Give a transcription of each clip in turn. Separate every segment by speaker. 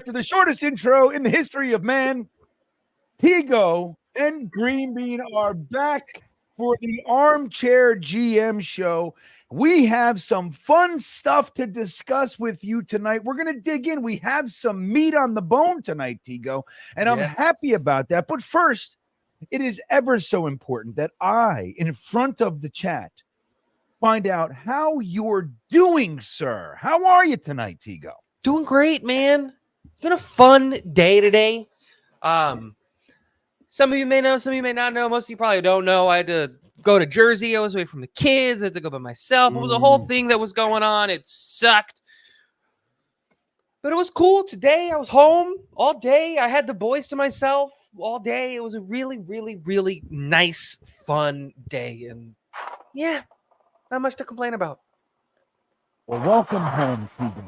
Speaker 1: after the shortest intro in the history of man, Tigo and GreenBean are back for the Armchair GM show. We have some fun stuff to discuss with you tonight. We're going to dig in. We have some meat on the bone tonight, Tigo, and I'm happy about that. But first, it is ever so important that I, in front of the chat, find out how you're doing, sir. How are you tonight, Tigo?
Speaker 2: Doing great, man. It's been a fun day today. Some of you may know, some of you may not know. Most of you probably don't know. I had to go to Jersey. I was away from the kids. I had to go by myself. It was a whole thing that was going on. It sucked. But it was cool. Today, I was home all day. I had the boys to myself all day. It was a really, really, really nice, fun day. And yeah, not much to complain about.
Speaker 1: Well, welcome home, Tigo.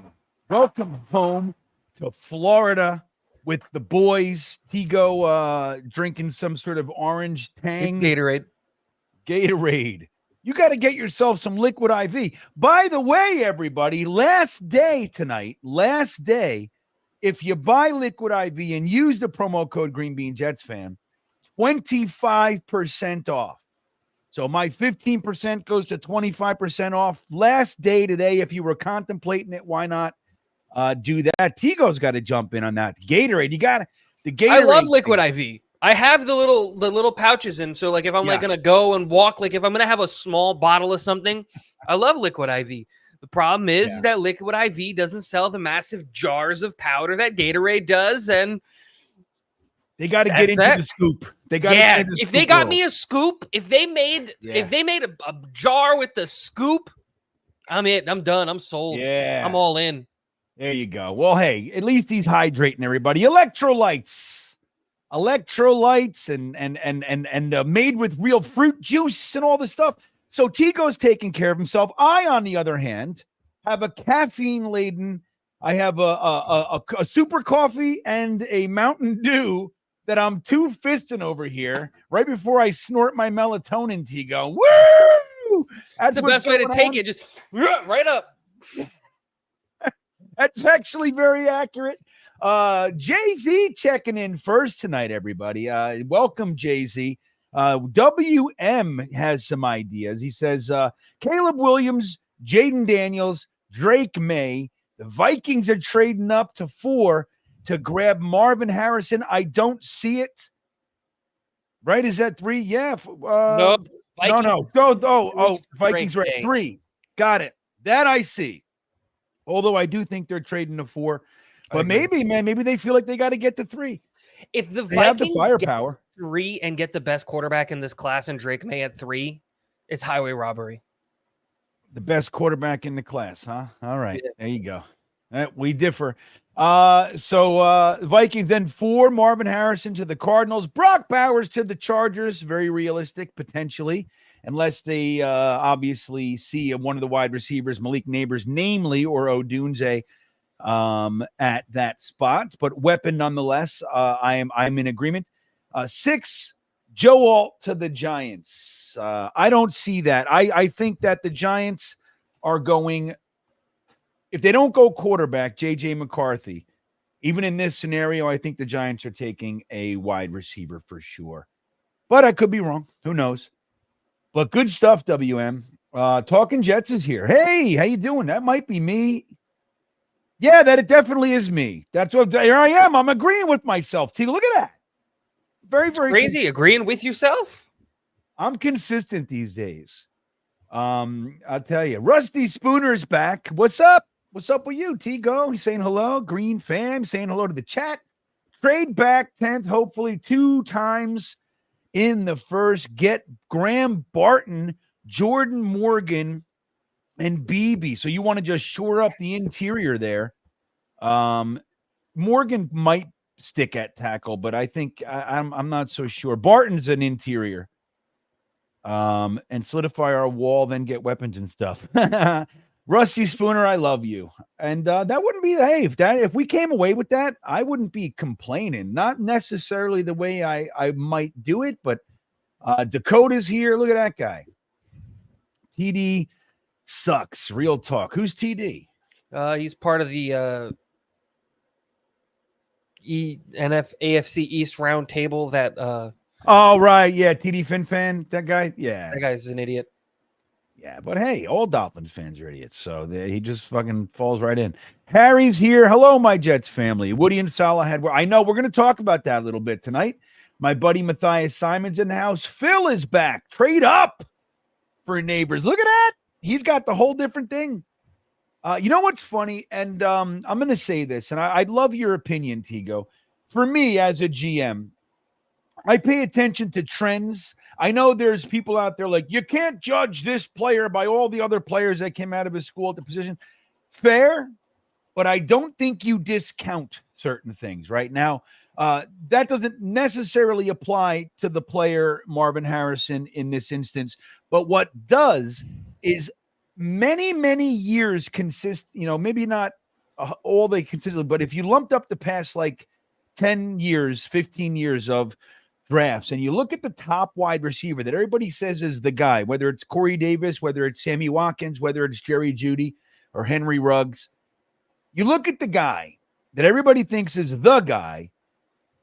Speaker 1: Welcome home to Florida with the boys. Tigo drinking some sort of orange tang.
Speaker 2: It's
Speaker 1: Gatorade. You got to get yourself some liquid IV. By the way, everybody, last day, if you buy liquid IV and use the promo code GreenBean Jetsfan, 25% off. So my 15% goes to 25% off. Last day today, if you were contemplating it, why not do that? Tigo's got to jump in on that. Gatorade, you got the Gatorade.
Speaker 2: I love liquid IV. I have the little pouches, and so like if I'm like gonna go and walk, like if I'm gonna have a small bottle of something, I love liquid IV. The problem is that liquid IV doesn't sell the massive jars of powder that Gatorade does, and
Speaker 1: they got to get into the scoop. They got
Speaker 2: if they got me a scoop, if they made a jar with the scoop, I'm done. I'm sold.
Speaker 1: Yeah,
Speaker 2: I'm all in.
Speaker 1: There you go. Well, hey, at least he's hydrating everybody. Electrolytes and made with real fruit juice and all this stuff. So Tigo's taking care of himself. I, on the other hand, have a caffeine laden. I have a super coffee and a Mountain Dew that I'm two-fisting over here right before I snort my melatonin, Tigo. Woo!
Speaker 2: That's the best way to take it. Just right up.
Speaker 1: That's actually very accurate. Jay-Z checking in first tonight, everybody. Welcome, Jay-Z. WM has some ideas. He says, Caleb Williams, Jaden Daniels, Drake May. The Vikings are trading up to 4 to grab Marvin Harrison. I don't see it. Right? Is that 3? Yeah.
Speaker 2: No.
Speaker 1: Vikings are at 3. Got it. That I see. Although I do think they're trading to 4. But maybe they feel like they got to get to 3.
Speaker 2: If the
Speaker 1: Vikings have the
Speaker 2: firepower. Get 3 and get the best quarterback in this class and Drake May at 3, it's highway robbery.
Speaker 1: The best quarterback in the class, huh? All right. Yeah. There you go. We differ. So Vikings then 4, Marvin Harrison to the Cardinals, Brock Bowers to the Chargers. Very realistic, potentially, unless they obviously see one of the wide receivers, Malik Neighbors, namely, or Odunze, at that spot, but weapon nonetheless. I'm in agreement. 6, Joe Alt to the Giants. I don't see that. I think that the Giants are going, if they don't go quarterback, JJ McCarthy, even in this scenario, I think the Giants are taking a wide receiver for sure. But I could be wrong. Who knows? But good stuff, WM. Talking Jets is here. Hey, how you doing? That might be me. Yeah, it definitely is me. That's what here I am. I'm agreeing with myself. See, look at that. Very, very
Speaker 2: crazy. Agreeing with yourself.
Speaker 1: I'm consistent these days. I'll tell you. Rusty Spooner's back. What's up? What's up with you, Tigo? He's saying hello. Green fam saying hello to the chat. Trade back 10th, hopefully 2 times in the first. Get Graham Barton, Jordan Morgan, and BB. So you want to just shore up the interior there. Morgan might stick at tackle, but I think I'm not so sure. Barton's an interior. And solidify our wall, then get weapons and stuff. Rusty Spooner, I love you. And that wouldn't be if we came away with that, I wouldn't be complaining. Not necessarily the way I might do it, but Dakota's here. Look at that guy. TD sucks. Real talk. Who's TD?
Speaker 2: He's part of the AFC East round table that
Speaker 1: oh right, yeah, TD FinFan, that guy, yeah,
Speaker 2: that guy's an idiot.
Speaker 1: yeah, but hey, all Dolphins fans are idiots, so he just fucking falls right in. Harry's here. Hello, my Jets family. Woody and Salah had. I know we're going to talk about that a little bit tonight. My buddy Matthias Simon's in the house. Phil is back. Trade up for neighbors. Look at that. He's got the whole different thing. You know what's funny? And I'm going to say this, and I'd love your opinion, Tigo. For me, as a GM, I pay attention to trends. I know there's people out there like, you can't judge this player by all the other players that came out of his school at the position. Fair, but I don't think you discount certain things right now. That doesn't necessarily apply to the player Marvin Harrison in this instance. But what does is many, many years consist, maybe not all they consider, but if you lumped up the past like 10 years, 15 years of drafts, and you look at the top wide receiver that everybody says is the guy, whether it's Corey Davis, whether it's Sammy Watkins, whether it's Jerry Jeudy or Henry Ruggs, you look at the guy that everybody thinks is the guy,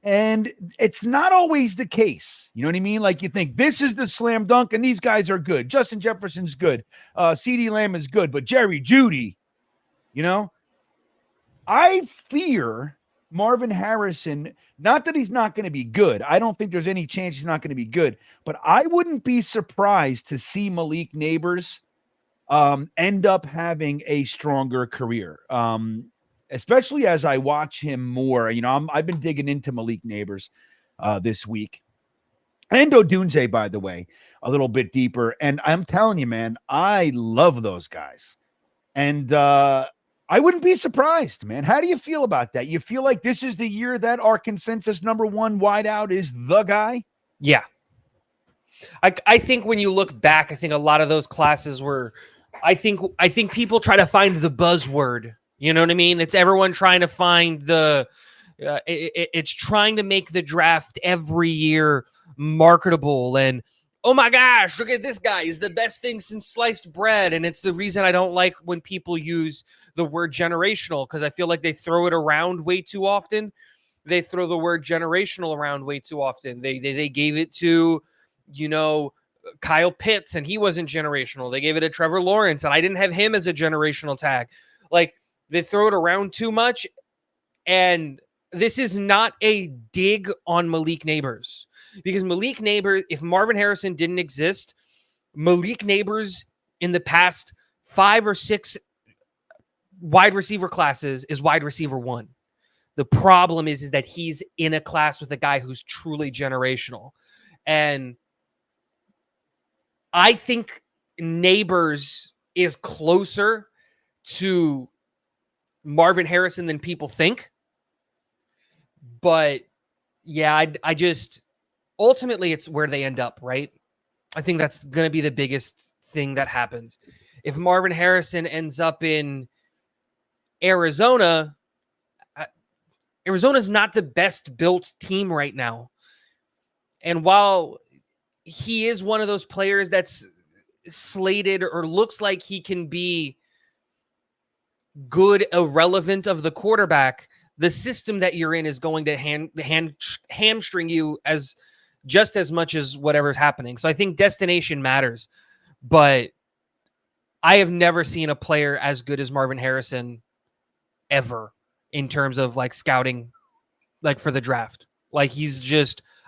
Speaker 1: and it's not always the case. You know what I mean? Like you think this is the slam dunk, and these guys are good. Justin Jefferson's good. CeeDee Lamb is good, but Jerry Jeudy, I fear Marvin Harrison, not that he's not going to be good. I don't think there's any chance he's not going to be good, but I wouldn't be surprised to see Malik Neighbors end up having a stronger career, especially as I watch him more. I've been digging into Malik Neighbors this week. And Odunze, by the way, a little bit deeper. And I'm telling you, man, I love those guys. And I wouldn't be surprised, man. How do you feel about that? You feel like this is the year that our consensus number one wideout is the guy?
Speaker 2: Yeah. I think when you look back, I think a lot of those classes were, I think people try to find the buzzword. You know what I mean? It's everyone trying to find it's trying to make the draft every year marketable. And, oh my gosh, look at this guy. He's the best thing since sliced bread. And it's the reason I don't like when people use the word generational, because I feel like they throw it around way too often. They throw the word generational around way too often. They gave it to, Kyle Pitts, and he wasn't generational. They gave it to Trevor Lawrence, and I didn't have him as a generational tag. Like, they throw it around too much. And this is not a dig on Malik Neighbors, because Malik Neighbors, if Marvin Harrison didn't exist, Malik Neighbors in the past 5 or 6 wide receiver classes is wide receiver 1. The problem is that he's in a class with a guy who's truly generational. And I think Neighbors is closer to Marvin Harrison than people think. But yeah, I just ultimately it's where they end up, right? I think that's going to be the biggest thing that happens. If Marvin Harrison ends up in Arizona, Arizona's not the best built team right now. And while he is one of those players that's slated or looks like he can be good, irrelevant of the quarterback, the system that you're in is going to hamstring you just as much as whatever's happening. So I think destination matters, but I have never seen a player as good as Marvin Harrison ever in terms of like scouting, like for the draft. Like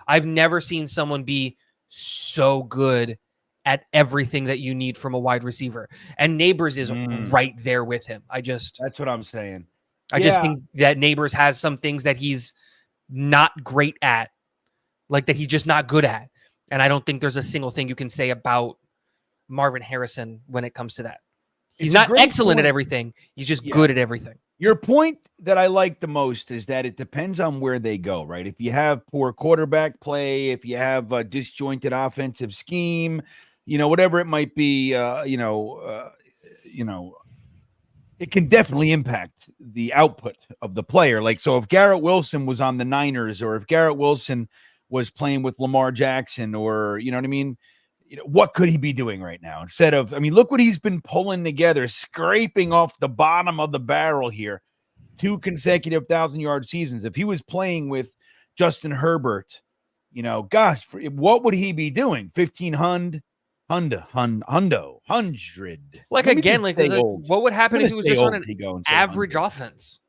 Speaker 2: I've never seen someone be so good at everything that you need from a wide receiver. And Neighbors is right there with him. That's
Speaker 1: what I'm saying.
Speaker 2: I just think that Neighbors has some things that he's not great at, like that he's just not good at. And I don't think there's a single thing you can say about Marvin Harrison when it comes to that. He's not excellent at everything. He's just good at everything.
Speaker 1: Your point that I like the most is that it depends on where they go, right? If you have poor quarterback play, if you have a disjointed offensive scheme, whatever it might be, it can definitely impact the output of the player. Like, so if Garrett Wilson was on the Niners, or if Garrett Wilson was playing with Lamar Jackson, or, you know what I mean? What could he be doing right now? Instead of, look what he's been pulling together, scraping off the bottom of the barrel here 2 consecutive 1,000-yard seasons. If he was playing with Justin Herbert, gosh, what would he be doing? 1,500, hundred.
Speaker 2: Like again, like what would happen if he was just on an average offense?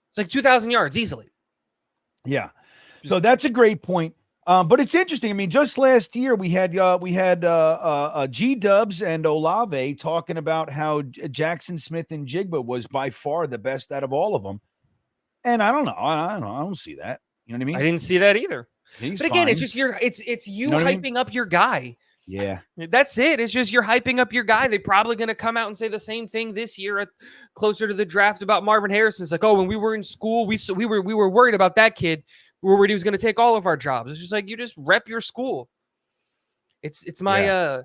Speaker 2: It's like 2,000 yards easily.
Speaker 1: Yeah. So that's a great point. But it's interesting. I mean, just last year we had G-Dubs and Olave talking about how Jackson Smith and Jigba was by far the best out of all of them. And I don't know. I don't see that. You know what I mean?
Speaker 2: I didn't see that either.
Speaker 1: But
Speaker 2: again, it's just it's you hyping up your guy.
Speaker 1: Yeah.
Speaker 2: That's it. It's just you're hyping up your guy. They're probably going to come out and say the same thing this year closer to the draft about Marvin Harrison. It's like, oh, when we were in school, we were worried about that kid. We were worried he was going to take all of our jobs. It's just like, you just rep your school. It's my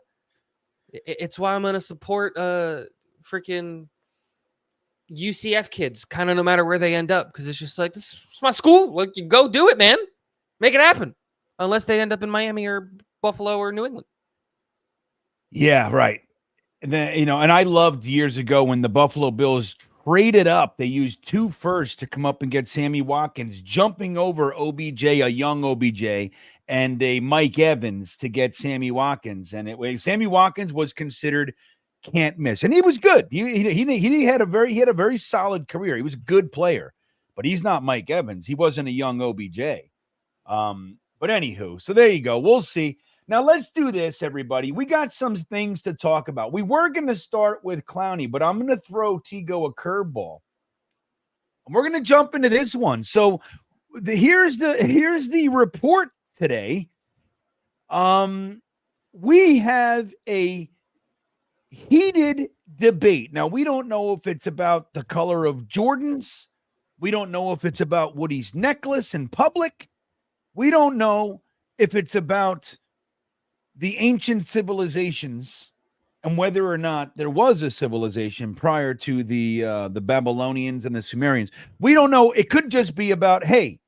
Speaker 2: it's why I'm going to support freaking UCF kids, kind of no matter where they end up, because it's just like, this is my school. Like, you go do it, man. Make it happen. Unless they end up in Miami or Buffalo or New England.
Speaker 1: Yeah, right. And then, and I loved years ago when the Buffalo Bills traded up. They used 2 firsts to come up and get Sammy Watkins, jumping over OBJ, a young OBJ, and a Mike Evans to get Sammy Watkins. And Sammy Watkins was considered can't miss, and he was good. He had a very solid career. He was a good player, but he's not Mike Evans. He wasn't a young OBJ. But anywho, so there you go. We'll see. Now let's do this, everybody. We got some things to talk about. We were going to start with Clowney, but I'm going to throw Tigo a curveball. And we're going to jump into this one. So here's the report today. We have a heated debate. Now, we don't know if it's about the color of Jordans. We don't know if it's about Woody's necklace in public. We don't know if it's about the ancient civilizations and whether or not there was a civilization prior to the Babylonians and the Sumerians. We don't know. It could just be about, hey,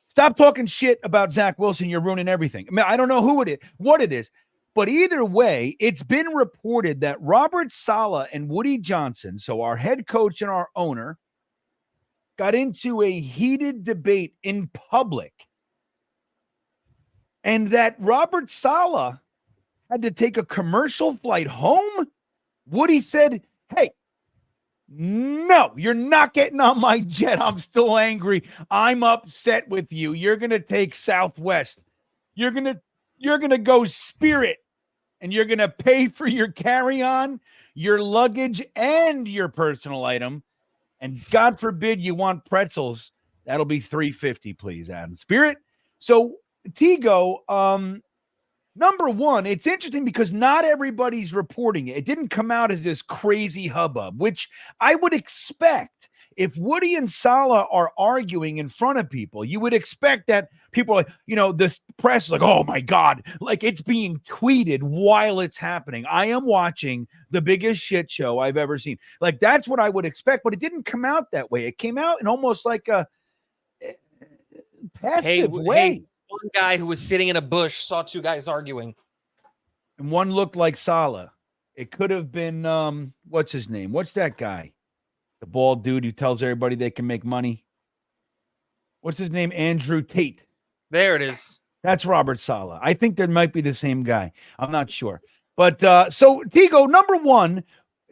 Speaker 1: stop talking shit about Zach Wilson. You're ruining everything. I mean, I don't know what it is. But either way, it's been reported that Robert Saleh and Woody Johnson, so our head coach and our owner, got into a heated debate in public. And that Robert Saleh had to take a commercial flight home. Woody said, hey, no, you're not getting on my jet. I'm still angry. I'm upset with you. You're going to take Southwest. You're going to go Spirit, and you're going to pay for your carry-on, your luggage, and your personal item. And God forbid you want pretzels. That'll be $3.50, please, Adam. Spirit. So Tigo, number one, it's interesting because not everybody's reporting it. It didn't come out as this crazy hubbub, which I would expect. If Woody and Saleh are arguing in front of people, you would expect that people are like, this press is like, oh my God, like it's being tweeted while it's happening. I am watching the biggest shit show I've ever seen. Like, that's what I would expect, but it didn't come out that way. It came out in almost like a passive way.
Speaker 2: Hey, one guy who was sitting in a bush saw 2 guys arguing.
Speaker 1: And one looked like Saleh. It could have been, what's his name? What's that guy? The bald dude who tells everybody they can make money. What's his name? Andrew Tate.
Speaker 2: There it is.
Speaker 1: That's Robert Saleh. I think that might be the same guy. I'm not sure. But so Tigo, number one,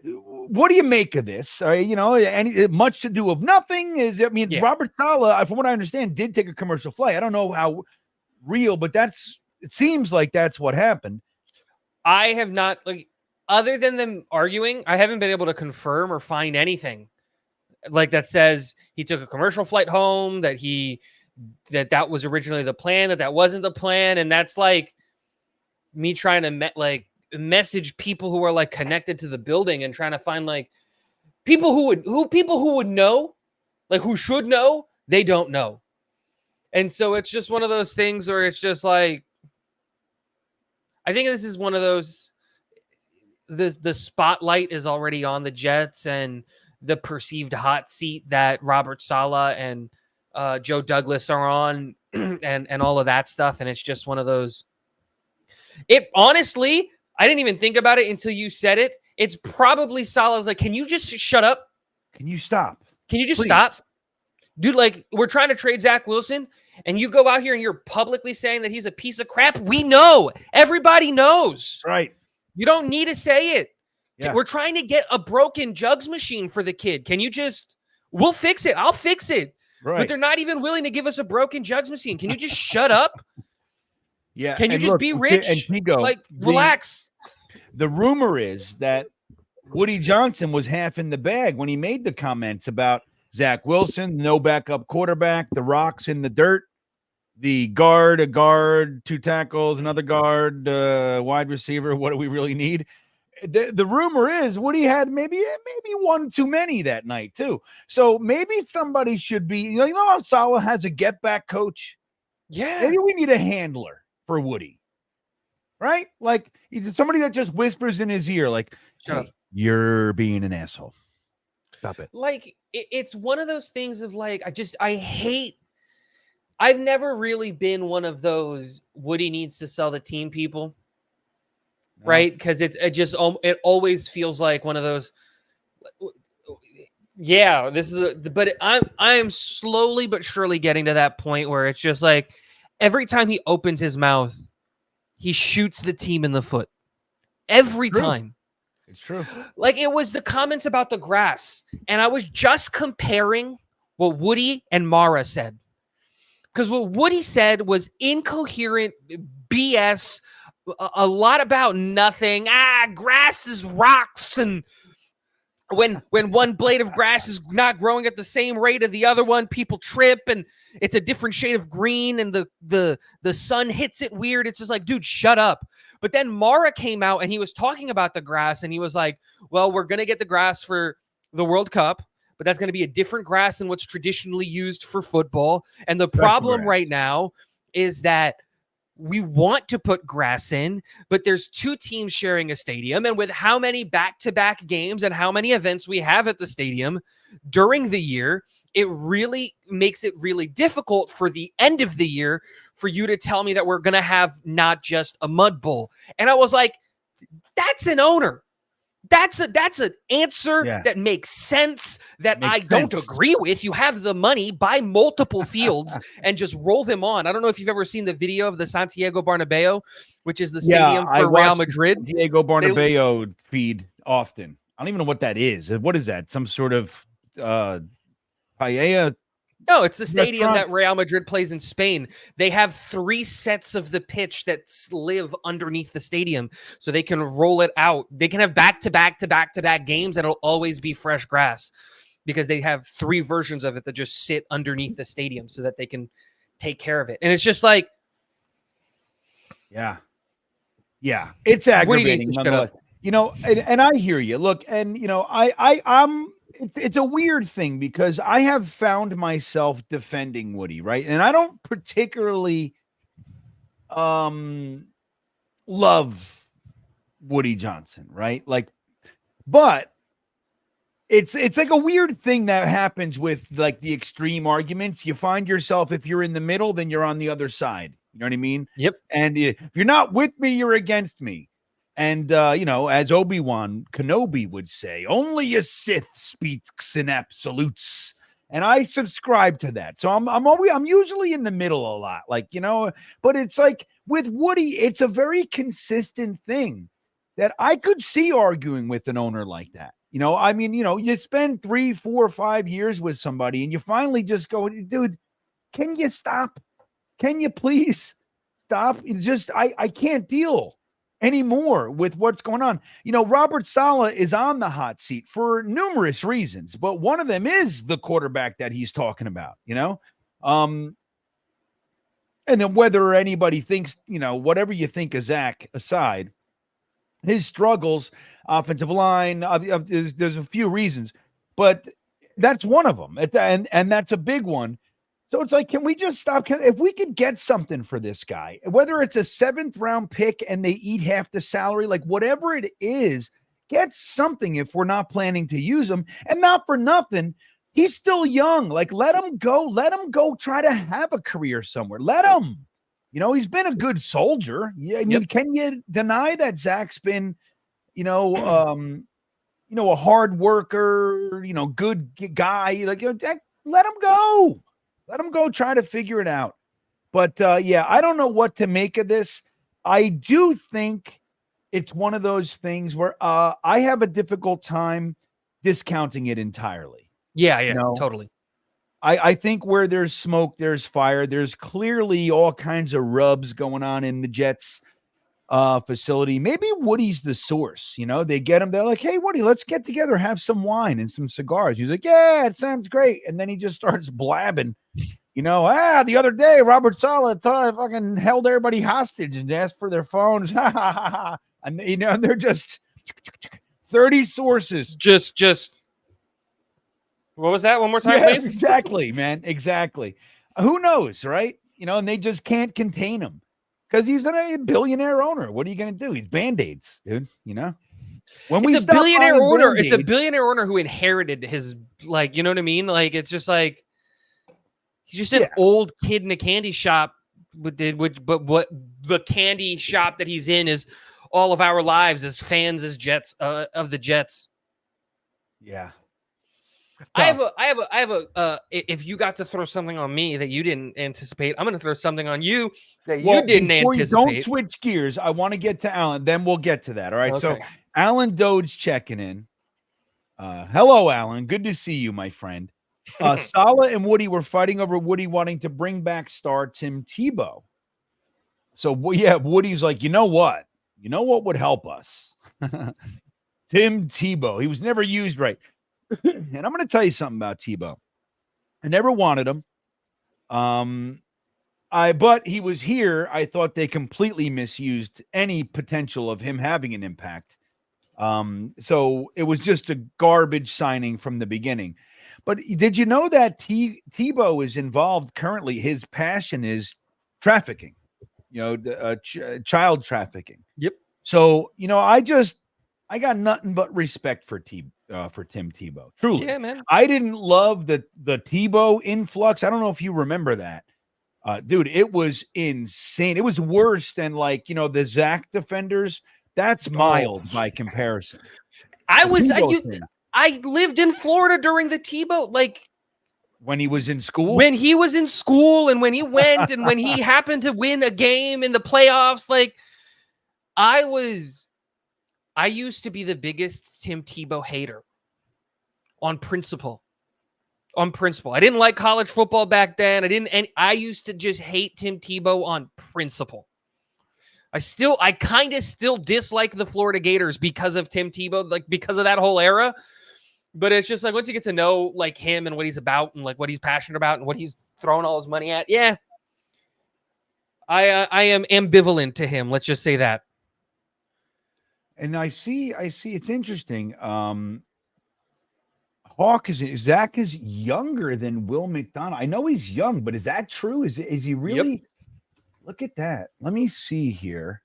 Speaker 1: what do you make of this? Much to do of nothing is,
Speaker 2: Yeah.
Speaker 1: Robert Saleh, from what I understand, did take a commercial flight. I don't know how real, but it seems like that's what happened.
Speaker 2: I have not, other than them arguing, I haven't been able to confirm or find anything like that says he took a commercial flight home, that that was originally the plan, that wasn't the plan. And that's like me trying to message people who are like connected to the building and trying to find like people who would know, like who should know, they don't know. And so it's just one of those things where it's just like, I think this is one of those, the spotlight is already on the Jets and the perceived hot seat that Robert Saleh and Joe Douglas are on and all of that stuff. And it's just one of those, honestly, I didn't even think about it until you said it. It's probably Saleh's like, can you just shut up?
Speaker 1: Can you stop?
Speaker 2: Can you just
Speaker 1: Please.
Speaker 2: stop? Dude, like, we're trying to trade Zach Wilson, and you go out here and you're publicly saying that he's a piece of crap. We know. Everybody knows.
Speaker 1: Right.
Speaker 2: You don't need to say it.
Speaker 1: Yeah.
Speaker 2: We're trying to get a broken jugs machine for the kid. Can you just, we'll fix it. I'll fix it.
Speaker 1: Right.
Speaker 2: But they're not even willing to give us a broken jugs machine. Can you just shut up?
Speaker 1: Yeah.
Speaker 2: Can you just be rich?
Speaker 1: And Tigo,
Speaker 2: like, relax.
Speaker 1: The rumor is that Woody Johnson was half in the bag when he made the comments about Zach Wilson, no backup quarterback, the rocks in the dirt, the guard, a guard, 2 tackles, another guard, wide receiver. What do we really need? The rumor is Woody had maybe one too many that night too. So maybe somebody should be, you know how Salah has a get back coach?
Speaker 2: Yeah.
Speaker 1: Maybe we need a handler for Woody, right? Like he's somebody that just whispers in his ear, like,
Speaker 2: Shut up.
Speaker 1: You're being an asshole. Stop it.
Speaker 2: Like, it's one of those things of like, I've never really been one of those Woody needs to sell the team people. No. Right? Because it always feels like one of those. Yeah, but I am slowly but surely getting to that point where it's just like every time he opens his mouth, he shoots the team in the foot. Every time.
Speaker 1: It's true.
Speaker 2: Like it was the comments about the grass. And I was just comparing what Woody and Mara said. Because what Woody said was incoherent BS, a lot about nothing. Grass is rocks. And when one blade of grass is not growing at the same rate of the other one, people trip and it's a different shade of green and the sun hits it weird. It's just like, dude, shut up. But then Mara came out and he was talking about the grass and he was like, well, we're going to get the grass for the World Cup, but that's going to be a different grass than what's traditionally used for football. And the problem right now is that we want to put grass in, but there's 2 teams sharing a stadium. And with how many back-to-back games and how many events we have at the stadium during the year, it really makes it really difficult for the end of the year for you to tell me that we're going to have not just a mud bowl. And I was like, that's an owner. That's an answer that makes sense that I don't agree with. You have the money, buy multiple fields and just roll them on. I don't know if you've ever seen the video of the Santiago Bernabeu, which is the stadium for Real Madrid.
Speaker 1: Santiago Bernabeu feed often. I don't even know what that is. What is that? Some sort of paella?
Speaker 2: No, it's the stadium that Real Madrid plays in Spain. They have 3 sets of the pitch that live underneath the stadium, so they can roll it out. They can have back-to-back games, and it'll always be fresh grass because they have 3 versions of it that just sit underneath the stadium so that they can take care of it. And it's just like,
Speaker 1: yeah, it's aggravating. You know, and I hear you. Look, and you know, I'm. It's a weird thing because I have found myself defending Woody, right? And I don't particularly love Woody Johnson, right? Like, but it's like a weird thing that happens with like the extreme arguments. You find yourself, if you're in the middle, then you're on the other side. You know what I mean?
Speaker 2: Yep.
Speaker 1: And if you're not with me, you're against me. And, you know, as Obi-Wan Kenobi would say, only a Sith speaks in absolutes. And I subscribe to that. So I'm usually in the middle a lot, like, you know, but it's like with Woody, it's a very consistent thing that I could see arguing with an owner like that. You know, I mean, you know, you spend 3, 4, 5 years with somebody and you finally just go, dude, can you stop? Can you please stop? I can't deal anymore with what's going on. You know, Robert Saleh is on the hot seat for numerous reasons, but one of them is the quarterback that he's talking about, you know? And then whether anybody thinks, you know, whatever you think of Zach aside, his struggles, offensive line, there's a few reasons, but that's one of them. And that's a big one. So it's like, can we just stop? If we could get something for this guy, whether it's a 7th round pick and they eat half the salary, like whatever it is, get something if we're not planning to use him. And not for nothing, he's still young. Like, let him go. Let him go try to have a career somewhere. Let him. You know, he's been a good soldier. Yeah, I mean, can you deny that Zach's been, you know, a hard worker, you know, good guy? Like, you know, let him go. Let him go try to figure it out. But yeah, I don't know what to make of this. I do think it's one of those things where I have a difficult time discounting it entirely.
Speaker 2: Yeah, totally.
Speaker 1: I think where there's smoke, there's fire. There's clearly all kinds of rubs going on in the Jets facility. Maybe Woody's the source. They get him. They're like, hey, Woody, let's get together, have some wine and some cigars. He's like, yeah, it sounds great. And then he just starts blabbing. The other day, Robert Saleh fucking held everybody hostage and asked for their phones. And, they're just 30 sources.
Speaker 2: Just. What was that? One more time, please.
Speaker 1: Exactly, man. Exactly. Who knows, right? And they just can't contain him because he's a billionaire owner. What are you going to do? He's Band-Aids, dude. When
Speaker 2: it's a billionaire owner. It's a billionaire owner who inherited his, you know what I mean? It's just like, he's just an old kid in a candy shop. But what the candy shop that he's in is all of our lives as fans as Jets of the Jets.
Speaker 1: Yeah.
Speaker 2: I have a if you got to throw something on me that you didn't anticipate, I'm going to throw something on you that you didn't anticipate.
Speaker 1: Don't switch gears. I want to get to Alan. Then we'll get to that. All right. Okay. So Alan Dode's checking in. Hello, Alan. Good to see you, my friend. Salah and Woody were fighting over Woody wanting to bring back star Tim Tebow. So yeah, Woody's like, you know what would help us? Tim Tebow. He was never used right. And I'm going to tell you something about Tebow. I never wanted him. But he was here. I thought they completely misused any potential of him having an impact. So it was just a garbage signing from the beginning. But did you know that Tebow is involved currently? His passion is trafficking, child trafficking.
Speaker 2: Yep.
Speaker 1: So, I got nothing but respect for Tim Tebow. Truly.
Speaker 2: Yeah, man.
Speaker 1: I didn't love the Tebow influx. I don't know if you remember that. Dude, it was insane. It was worse than the Zach defenders. That's mild by comparison.
Speaker 2: I lived in Florida during the Tebow,
Speaker 1: when he was in school.
Speaker 2: When he was in school and when he went and when he happened to win a game in the playoffs, I used to be the biggest Tim Tebow hater on principle. I didn't like college football back then. I used to just hate Tim Tebow on principle. I kind of still dislike the Florida Gators because of Tim Tebow, because of that whole era. But it's just once you get to know him and what he's about and what he's passionate about and what he's throwing all his money at, yeah. I am ambivalent to him. Let's just say that.
Speaker 1: And I see it's interesting. Zach is younger than Will McDonald. I know he's young, but is that true? Is he really? Yep. Look at that. Let me see here.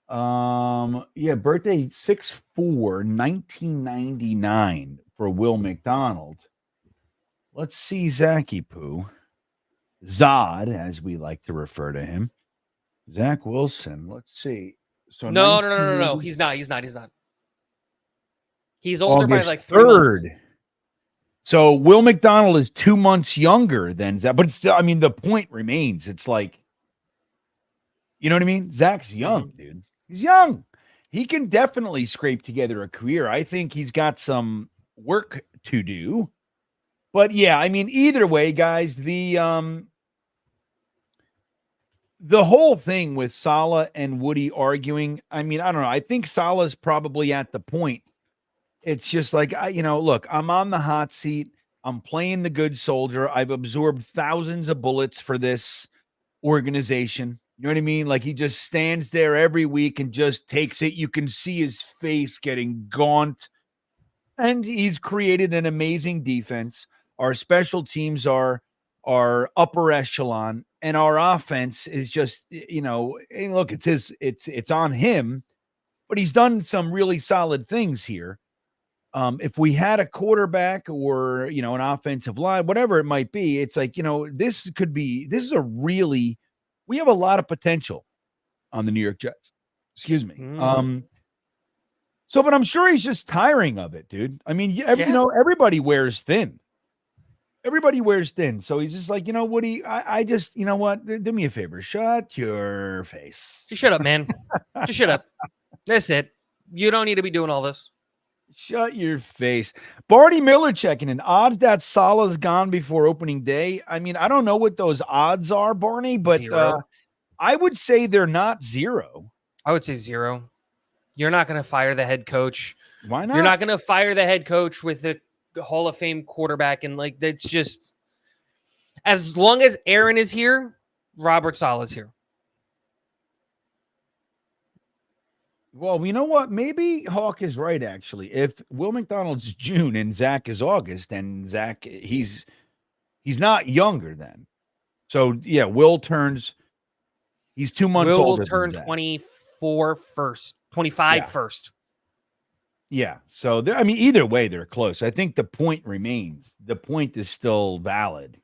Speaker 1: Birthday 6'4", 1999 for Will McDonald. Let's see Zachy Poo. Zod, as we like to refer to him. Zach Wilson. Let's see. So
Speaker 2: no. He's not. He's older by 3 months.
Speaker 1: So Will McDonald is 2 months younger than Zach, but still, the point remains. It's you know what I mean? Zach's young, dude. He's young. He can definitely scrape together a career. I think he's got some work to do. But yeah, either way, guys, the whole thing with Salah and Woody arguing, I don't know. I think Salah's probably at the point. It's just look, I'm on the hot seat. I'm playing the good soldier. I've absorbed thousands of bullets for this organization. You know what I mean? He just stands there every week and just takes it. You can see his face getting gaunt. And he's created an amazing defense. Our special teams are upper echelon. And our offense is just, look, it's on him. But he's done some really solid things here. If we had a quarterback or, an offensive line, whatever it might be, it's we have a lot of potential on the New York Jets. Excuse me. But I'm sure he's just tiring of it, dude. Everybody wears thin. everybody wears thin. So he's just like, Woody, I just, you know what? Do me a favor. Shut your face.
Speaker 2: Just shut up, man. Just shut up. That's it. You don't need to be doing all this.
Speaker 1: Shut your face. Barney Miller checking in. Odds that Salah's gone before opening day. I mean, I don't know what those odds are, Barney, but I would say they're not zero.
Speaker 2: I would say zero. You're not going to fire the head coach.
Speaker 1: Why not?
Speaker 2: You're not going to fire the head coach with the Hall of Fame quarterback. And like, that's just, as long as Aaron is here, Robert Saleh's here.
Speaker 1: Well, you know what? Maybe Hawk is right, actually. If Will McDonald's June and Zach is August, and Zach, he's not younger then. So, yeah, he's 2 months older.
Speaker 2: Will turn 24 first, 25 first.
Speaker 1: Yeah. So, I mean, either way, they're close. I think the point remains. The point is still valid,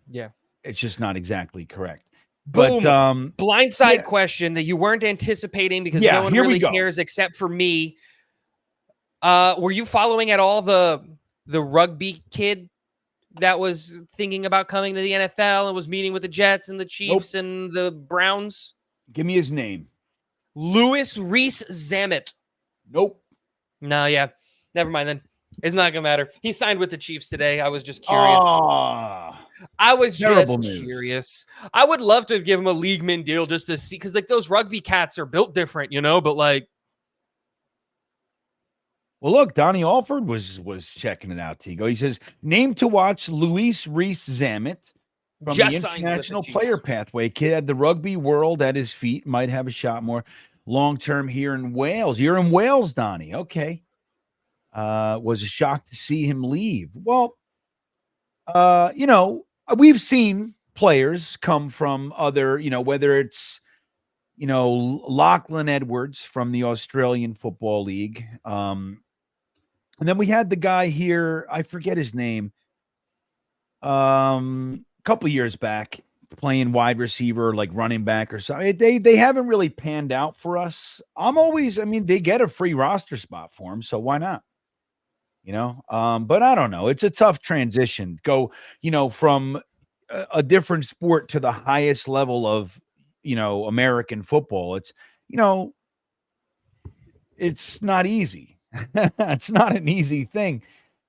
Speaker 2: Yeah.
Speaker 1: It's just not exactly correct.
Speaker 2: Boom.
Speaker 1: But
Speaker 2: blindside question that you weren't anticipating because no one really cares except for me. Were you following at all the rugby kid that was thinking about coming to the NFL and was meeting with the Jets and the Chiefs and the Browns?
Speaker 1: Give me his name.
Speaker 2: Louis Rees-Zammit.
Speaker 1: Nope.
Speaker 2: No, yeah. Never mind then. It's not gonna matter. He signed with the Chiefs today. I was just curious. I was just curious. I would love to give him a leagueman deal just to see, because like those rugby cats are built different, but like.
Speaker 1: Well, look, Donnie Alford was checking it out, Tigo. He says, name to watch Luis Rees-Zammit from the International Player Pathway. Kid had the rugby world at his feet, might have a shot more long-term here in Wales. You're in Wales, Donnie. Okay. Was a shock to see him leave. Well, we've seen players come from other, whether it's, Lachlan Edwards from the Australian Football League. And then we had the guy here, I forget his name, a couple years back, playing wide receiver, like running back or something. They haven't really panned out for us. They get a free roster spot for him, so why not? But I don't know. It's a tough transition. Go, from a different sport to the highest level of, American football. It's, it's not easy. It's not an easy thing.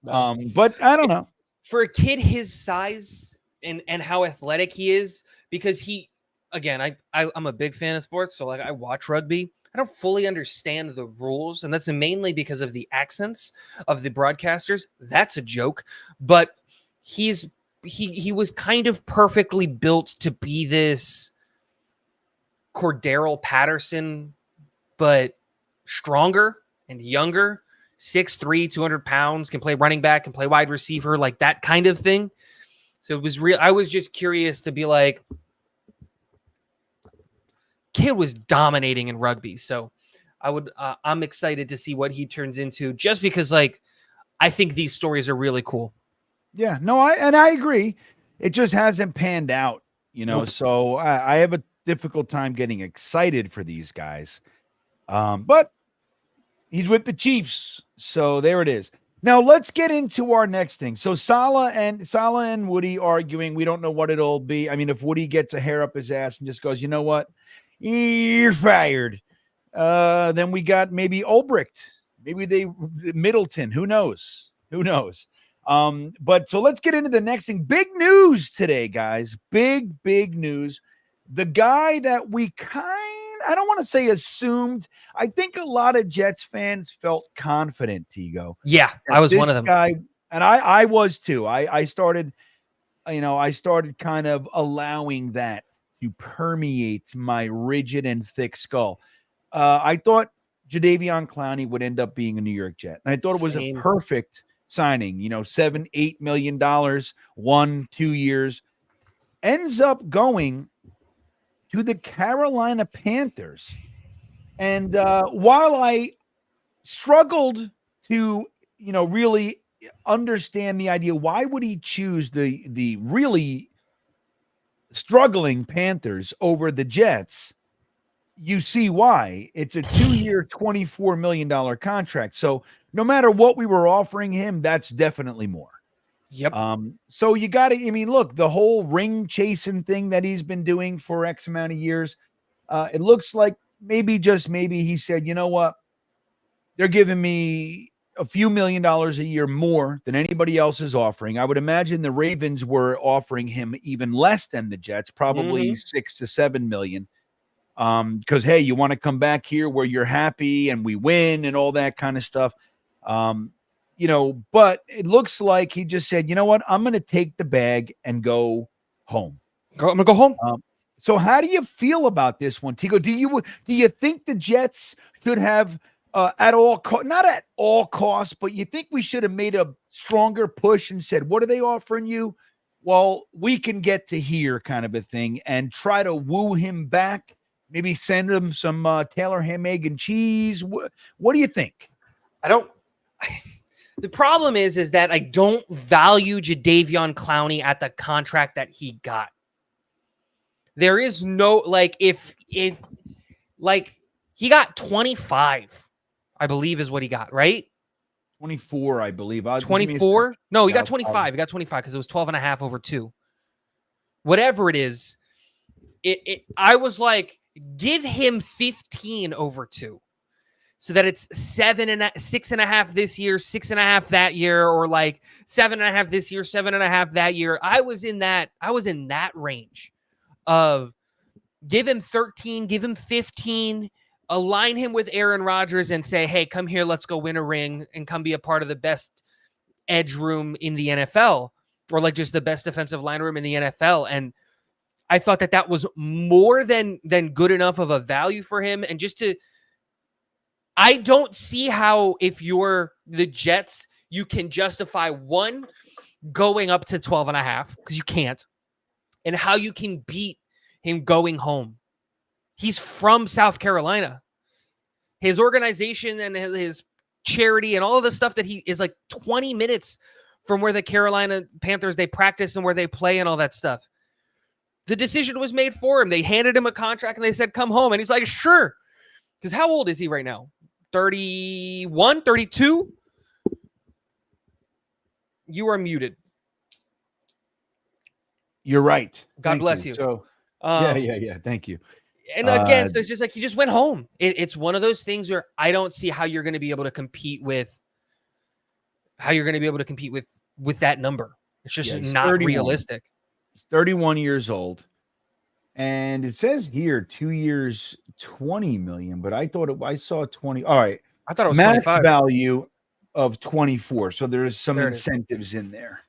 Speaker 1: But I don't know.
Speaker 2: For a kid his size and how athletic he is, because I'm a big fan of sports. So like I watch rugby. I don't fully understand the rules, and that's mainly because of the accents of the broadcasters. That's a joke, but he was kind of perfectly built to be this Cordero Patterson, but stronger and younger, 6'3", 200 pounds, can play running back, can play wide receiver, like that kind of thing. So it was real. I was just curious to be like, kid was dominating in rugby. So I'm excited to see what he turns into, just because like, I think these stories are really cool.
Speaker 1: Yeah, no, I agree. It just hasn't panned out,
Speaker 2: Nope.
Speaker 1: So I have a difficult time getting excited for these guys. But he's with the Chiefs. So there it is. Now let's get into our next thing. So Salah and Woody arguing. We don't know what it'll be. I mean, if Woody gets a hair up his ass and just goes, you know what? You're fired. Then we got maybe Ulbricht, maybe Middleton. Who knows? But so let's get into the next thing. Big news today, guys. Big news. The guy that we I don't want to say assumed. I think a lot of Jets fans felt confident, Tigo.
Speaker 2: Yeah, I was one of them.
Speaker 1: Guy, and I was too. I started kind of allowing that to permeate my rigid and thick skull. I thought Javon Clowney would end up being a New York Jet. And I thought it was a perfect signing, $7-8 million, 1-2 years. Ends up going to the Carolina Panthers. And while I struggled to, really understand the idea, why would he choose the really struggling Panthers over the Jets? You see why. It's a 2-year, $24 million contract. So no matter what we were offering him, that's definitely more.
Speaker 2: Yep.
Speaker 1: So you got to, I mean, look, the whole ring chasing thing that he's been doing for X amount of years, it looks like maybe, just maybe, he said, you know what? They're giving me a few $1 million a year more than anybody else is offering. I would imagine the Ravens were offering him even less than the Jets, probably 6 to 7 million. Because hey, you want to come back here where you're happy and we win and all that kind of stuff. You know, but it looks like he just said, you know what, I'm going to take the bag and go home.
Speaker 2: I'm gonna go home.
Speaker 1: So how do you feel about this one, Tigo? Do you think the Jets should have at all not at all costs, but you think we should have made a stronger push and said, what are they offering you? Well, we can get to here, kind of a thing, and try to woo him back. Maybe send him some Taylor ham, egg, and cheese. What do you think?
Speaker 2: The problem is that I don't value Jadeveon Clowney at the contract that he got. There is no, like, if like he got 25, I believe is what he got, right?
Speaker 1: 24, I believe.
Speaker 2: 24? No, he got 25. He got 25 because it was 12 and a half over 2. Whatever it is, I was like, give him 15 over 2. So that it's 6.5 this year, 6.5 that year, or like 7.5 this year, 7.5 that year. I was in that range of give him 13, give him 15, align him with Aaron Rodgers and say, hey, come here, let's go win a ring and come be a part of the best edge room in the NFL, or like just the best defensive line room in the NFL. And I thought that was more than good enough of a value for him. And I don't see how, if you're the Jets, you can justify one, going up to 12.5, because you can't, and how you can beat him going home. He's from South Carolina. His organization and his charity and all of the stuff that he is like 20 minutes from where the Carolina Panthers, they practice and where they play and all that stuff. The decision was made for him. They handed him a contract and they said, come home. And he's like, sure. Because how old is he right now? 31, 32? You are muted.
Speaker 1: You're right.
Speaker 2: God bless you.
Speaker 1: So, yeah. Thank you.
Speaker 2: And again, so it's just like he just went home. It's one of those things where I don't see how you're going to be able to compete with that number. It's just not 31. Realistic.
Speaker 1: 31 years old. And it says here 2 years, 20 million, but I saw 20. All right.
Speaker 2: I thought it was
Speaker 1: max
Speaker 2: 25.
Speaker 1: Value of 24. So there's some incentives in there.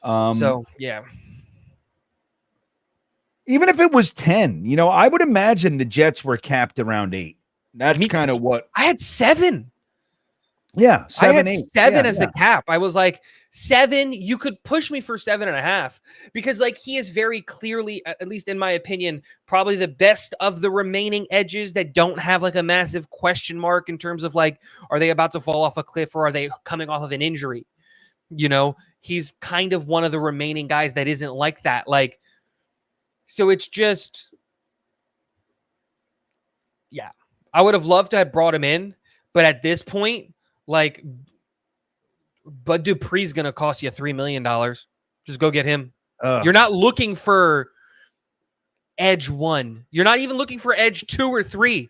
Speaker 2: So yeah.
Speaker 1: Even if it was 10, I would imagine the Jets were capped around 8. That's kind of what
Speaker 2: I had 7.
Speaker 1: Yeah, 7,
Speaker 2: I had
Speaker 1: 8.
Speaker 2: 7 as the cap. I was like, 7, you could push me for 7.5, because like he is very clearly, at least in my opinion, probably the best of the remaining edges that don't have like a massive question mark in terms of like, are they about to fall off a cliff or are they coming off of an injury? He's kind of one of the remaining guys that isn't like that. Like, so it's just, yeah, I would have loved to have brought him in, but at this point, like, Bud Dupree's going to cost you $3 million. Just go get him. You're not looking for edge 1. You're not even looking for edge 2 or 3.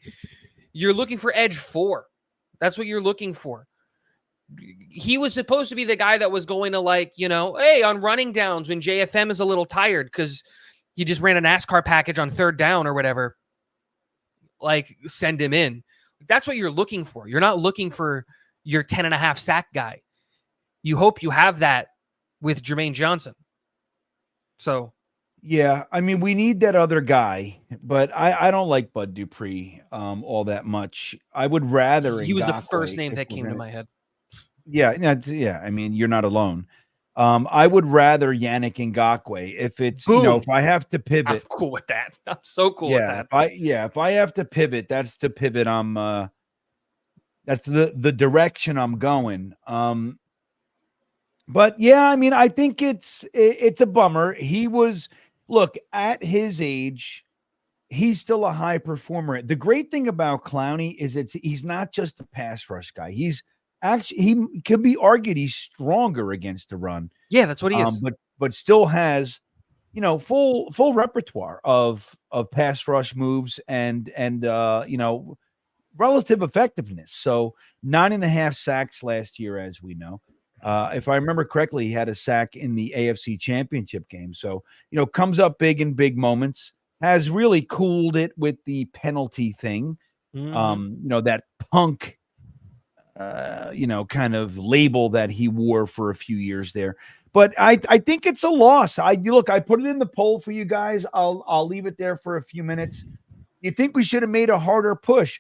Speaker 2: You're looking for edge 4. That's what you're looking for. He was supposed to be the guy that was going to, like, hey, on running downs when JFM is a little tired because you just ran a NASCAR package on 3rd down or whatever, like, send him in. That's what you're looking for. You're not looking for your 10.5 sack guy. You hope you have that with Jermaine Johnson. So,
Speaker 1: yeah, I mean, we need that other guy, but I don't like Bud Dupree all that much. I would rather
Speaker 2: he was the first name that came to my head.
Speaker 1: Yeah. I mean, you're not alone. I would rather Yannick Ngakoue if it's if I have to pivot.
Speaker 2: I'm cool with that. I'm so cool with that.
Speaker 1: If I have to pivot, that's the pivot. That's the direction I'm going. But yeah, I mean, I think it's a bummer. Look, at his age, he's still a high performer. The great thing about Clowney is he's not just a pass rush guy. He's actually he could be argued he's stronger against the run.
Speaker 2: Yeah, that's what he is.
Speaker 1: But still has, full repertoire of pass rush moves and relative effectiveness. So 9.5 sacks last year, as we know. If I remember correctly, he had a sack in the AFC Championship game. So, comes up big in big moments, has really cooled it with the penalty thing. That punk, kind of label that he wore for a few years there. But I think it's a loss. I put it in the poll for you guys. I'll leave it there for a few minutes. You think we should have made a harder push?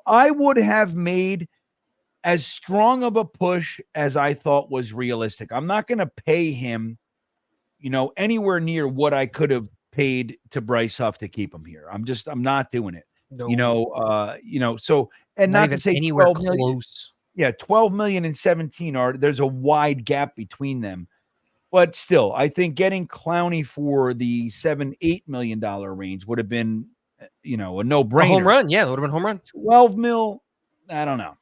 Speaker 1: I would have made as strong of a push as I thought was realistic. I'm not going to pay him, anywhere near what I could have paid to Bryce Huff to keep him here. I'm not doing it. No. So, and not to say
Speaker 2: anywhere close.
Speaker 1: Yeah, 12 million and 17 there's a wide gap between them. But still, I think getting Clowney for the $7-8 million range would have been, a no-brainer.
Speaker 2: A home run, yeah, it would have been home run.
Speaker 1: 12 mil, I don't know.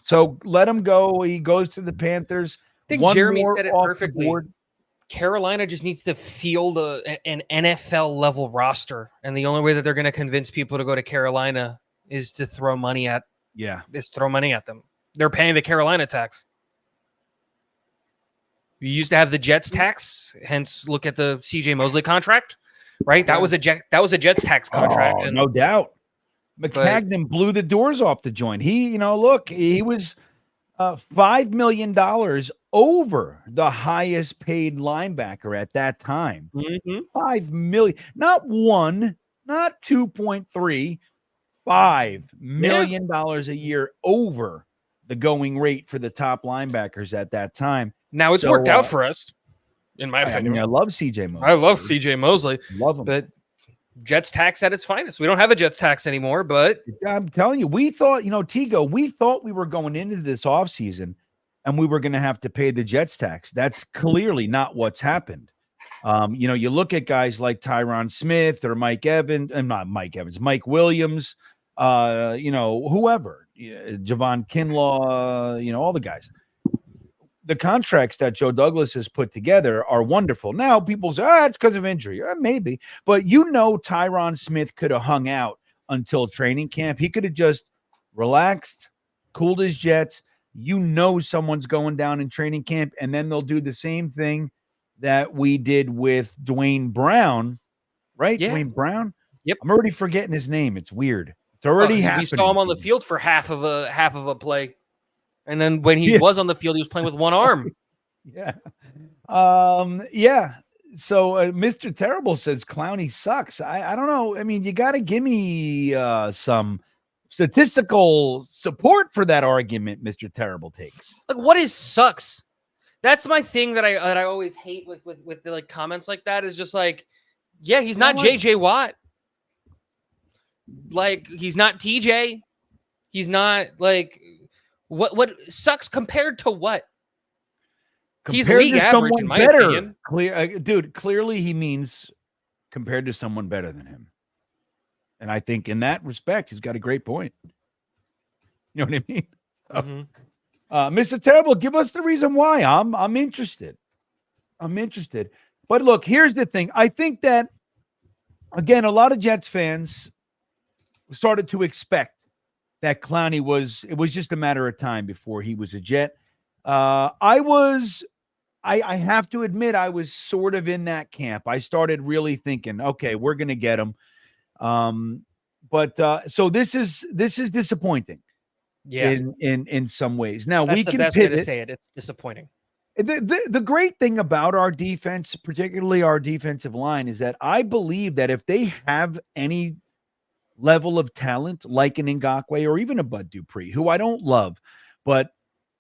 Speaker 1: So let him go. He goes to the Panthers.
Speaker 2: I think Jeremy said it perfectly. Carolina just needs to field an NFL level roster, and the only way that they're going to convince people to go to Carolina is to throw money at. Yeah, is throw money at them. They're paying the Carolina tax. We used to have the Jets tax, hence look at the CJ Mosley contract, right? That was a Jets tax contract.
Speaker 1: Oh, no doubt. McCagnon blew the doors off the joint. He was $5 million over the highest paid linebacker at that time. $5 million, not one, not 2.3, $5 million a year over the going rate for the top linebackers at that time.
Speaker 2: Now it's worked out for us, in my opinion.
Speaker 1: I love CJ Mosley.
Speaker 2: I love CJ Mosley.
Speaker 1: Love him.
Speaker 2: But Jets tax at its finest. We don't have a Jets tax anymore, but
Speaker 1: I'm telling you, we thought, Tigo, we thought we were going into this offseason and we were going to have to pay the Jets tax. That's clearly not what's happened. You look at guys like Tyron Smith or Mike Williams, whoever, Javon Kinlaw, all the guys. The contracts that Joe Douglas has put together are wonderful. Now people say, it's because of injury. Maybe. But Tyron Smith could have hung out until training camp. He could have just relaxed, cooled his jets. Someone's going down in training camp, and then they'll do the same thing that we did with Dwayne Brown, right? Yeah. Dwayne Brown?
Speaker 2: Yep.
Speaker 1: I'm already forgetting his name. It's weird. It's already happening.
Speaker 2: We saw him on the field for half of a play. And then when he was on the field, he was playing with one arm.
Speaker 1: Yeah. Yeah. So Mr. Terrible says Clowney sucks. I don't know. I mean, you got to give me some statistical support for that argument Mr. Terrible takes.
Speaker 2: Like, what is sucks? That's my thing that I always hate with the comments like that is just like, yeah, he's not JJ Watt. Like, he's not TJ. He's not like... What sucks compared to what? He's league average in my opinion.
Speaker 1: Clearly he means compared to someone better than him. And I think in that respect, he's got a great point. You know what I mean? So, Mr. Terrible, give us the reason why. I'm interested. But look, here's the thing. I think that, again, a lot of Jets fans started to expect that Clowney it was just a matter of time before he was a Jet. I have to admit, I was sort of in that camp. I started really thinking, okay, we're going to get him. So this is disappointing.
Speaker 2: Yeah.
Speaker 1: In some ways. Now
Speaker 2: that's
Speaker 1: we
Speaker 2: the
Speaker 1: can
Speaker 2: best way to say it. It's disappointing.
Speaker 1: The great thing about our defense, particularly our defensive line, is that I believe that if they have any level of talent like an Ngakoue or even a Bud Dupree, who I don't love, but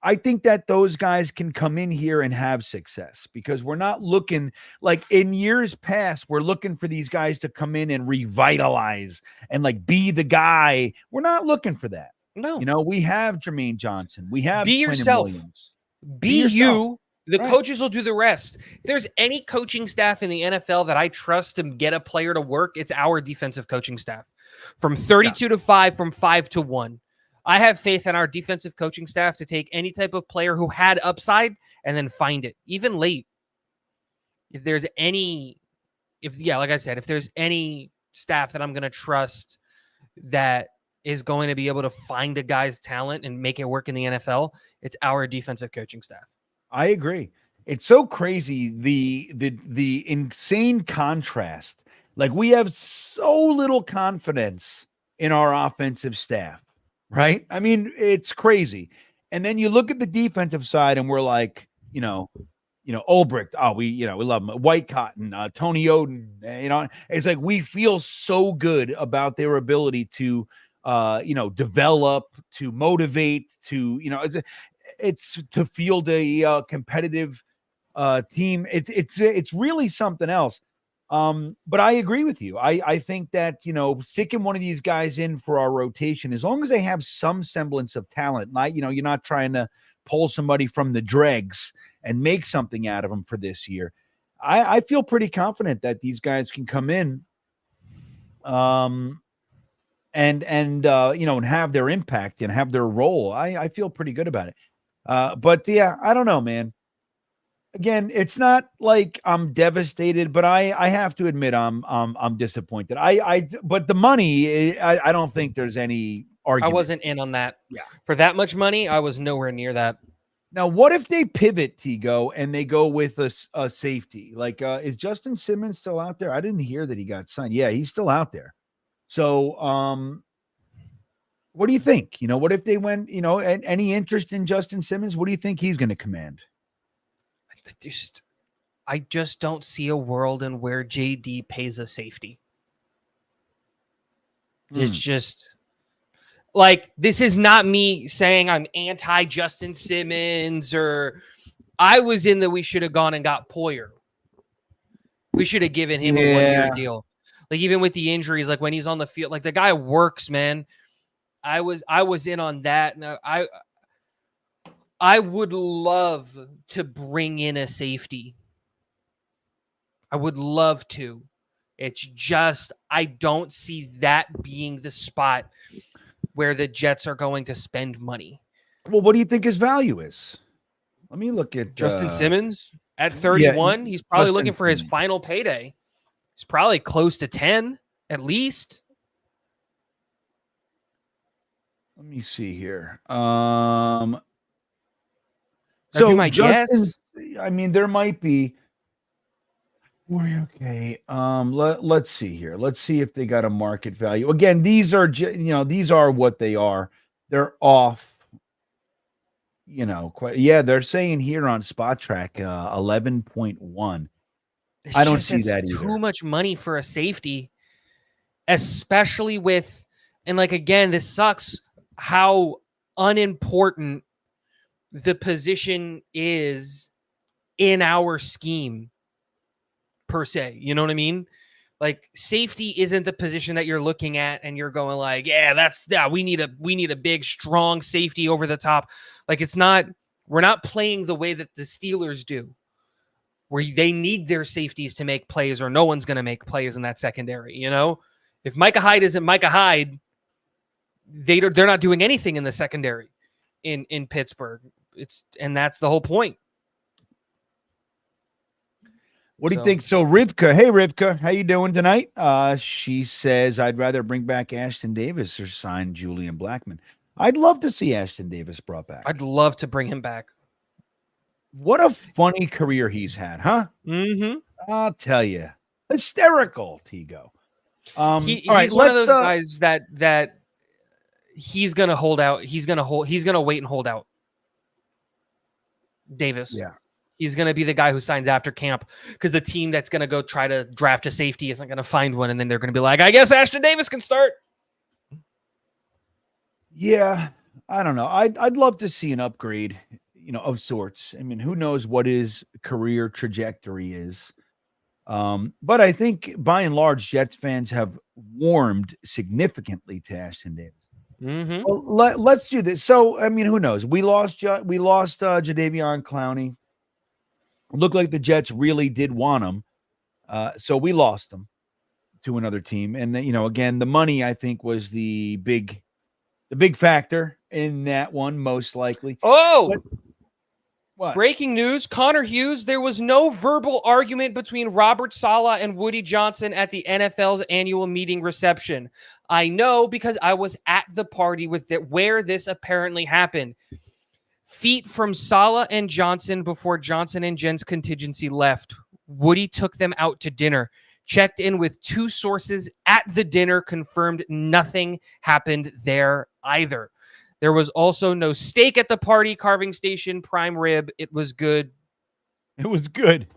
Speaker 1: I think that those guys can come in here and have success because we're not looking like in years past, we're looking for these guys to come in and revitalize and like be the guy. We're not looking for that.
Speaker 2: No,
Speaker 1: we have Jermaine Johnson. We have
Speaker 2: be yourself. Be you. The coaches will do the rest. If there's any coaching staff in the NFL that I trust to get a player to work, it's our defensive coaching staff. From 32 to 5, from 5 to 1. I have faith in our defensive coaching staff to take any type of player who had upside and then find it, even late. If there's any, like I said, if there's any staff that I'm going to trust that is going to be able to find a guy's talent and make it work in the NFL, it's our defensive coaching staff.
Speaker 1: I agree. It's so crazy, the insane contrast. Like, we have so little confidence in our offensive staff, right? I mean, it's crazy. And then you look at the defensive side and we're like, Ulbricht, we love him. White Cotton, Tony Oden, it's like we feel so good about their ability to, develop, to motivate, to, it's to field a competitive team. It's really something else. But I agree with you. I think that, sticking one of these guys in for our rotation, as long as they have some semblance of talent, you're not trying to pull somebody from the dregs and make something out of them for this year. I feel pretty confident that these guys can come in, and have their impact and have their role. I feel pretty good about it. But yeah, I don't know, man. Again, it's not like I'm devastated, but I have to admit I'm disappointed. But the money, I don't think there's any argument.
Speaker 2: I wasn't in on that.
Speaker 1: Yeah.
Speaker 2: For that much money, I was nowhere near that.
Speaker 1: Now, what if they pivot, Tigo, and they go with a safety? Like, is Justin Simmons still out there? I didn't hear that he got signed. Yeah, he's still out there. So, what do you think? What if they went, any interest in Justin Simmons? What do you think he's going to command?
Speaker 2: I just don't see a world in where JD pays a safety. It's just like, this is not me saying I'm anti Justin Simmons, or I was in that we should have gone and got Poyer. We should have given him a 1-year deal. Like, even with the injuries, like when he's on the field, like the guy works, man. I was in on that. And I would love to bring in a safety. I would love to. It's just, I don't see that being the spot where the Jets are going to spend money.
Speaker 1: Well, what do you think his value is? Let me look at
Speaker 2: Justin Simmons at 31. He's probably looking for his final payday. He's probably close to 10 at least.
Speaker 1: Let me see here.
Speaker 2: That'd
Speaker 1: So
Speaker 2: be my guess.
Speaker 1: I mean, there might be. Okay. Let's see here. Let's see if they got a market value. Again, these are these are what they are. They're off. Quite. Yeah, they're saying here on Spot Track 11.1. I don't see that either.
Speaker 2: Too much money for a safety, especially with, and like, again, this sucks how unimportant the position is in our scheme per se. You know what I mean? Like, safety isn't the position that you're looking at and you're going like, we need a big, strong safety over the top. Like, we're not playing the way that the Steelers do, where they need their safeties to make plays or no one's going to make plays in that secondary. If Micah Hyde isn't Micah Hyde, they're not doing anything in the secondary in Pittsburgh. And that's the whole point.
Speaker 1: What do you think? So Rivka, hey Rivka, how you doing tonight? She says, I'd rather bring back Ashton Davis or sign Julian Blackmon. I'd love to see Ashton Davis brought back.
Speaker 2: I'd love to bring him back.
Speaker 1: What a funny career he's had, huh?
Speaker 2: Mm-hmm.
Speaker 1: I'll tell you, hysterical, Tigo.
Speaker 2: He's one of those guys that he's gonna hold out. He's gonna wait and hold out. Davis.
Speaker 1: Yeah.
Speaker 2: He's going to be the guy who signs after camp, because the team that's going to go try to draft a safety isn't going to find one. And then they're going to be like, I guess Ashton Davis can start.
Speaker 1: Yeah. I don't know. I'd love to see an upgrade, of sorts. I mean, who knows what his career trajectory is. But I think by and large, Jets fans have warmed significantly to Ashton Davis.
Speaker 2: Mm-hmm.
Speaker 1: Well, let's do this. So, I mean, who knows? We lost Jadeveon Clowney. Looked like the Jets really did want him. So we lost him to another team. And, again, the money, I think, was the big factor. in that one, most likely.
Speaker 2: Oh,
Speaker 1: what?
Speaker 2: Breaking news, Connor Hughes, there was no verbal argument between Robert Saleh and Woody Johnson at the NFL's annual meeting reception. I know because I was at the party where this apparently happened. Feet from Saleh and Johnson before Johnson and Jen's contingency left. Woody took them out to dinner. Checked in with 2 sources at the dinner, confirmed nothing happened there either. There was also no steak at the party carving station, prime rib. It was good.
Speaker 1: It was good.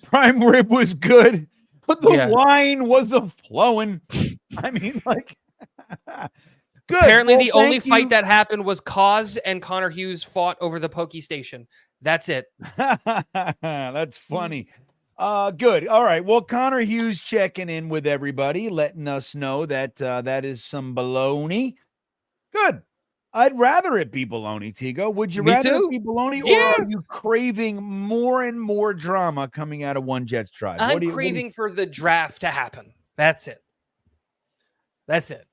Speaker 1: Prime rib was good, but the wine was flowing. I mean, like, good.
Speaker 2: Apparently, the only fight that happened was Cause and Connor Hughes fought over the Pokey Station. That's it.
Speaker 1: That's funny. Good. All right. Well, Connor Hughes checking in with everybody, letting us know that that is some baloney. Good. I'd rather it be baloney, Tigo. Would you rather it be baloney, or are you craving more and more drama coming out of One Jets Drive?
Speaker 2: I'm craving for the draft to happen. That's it. That's it.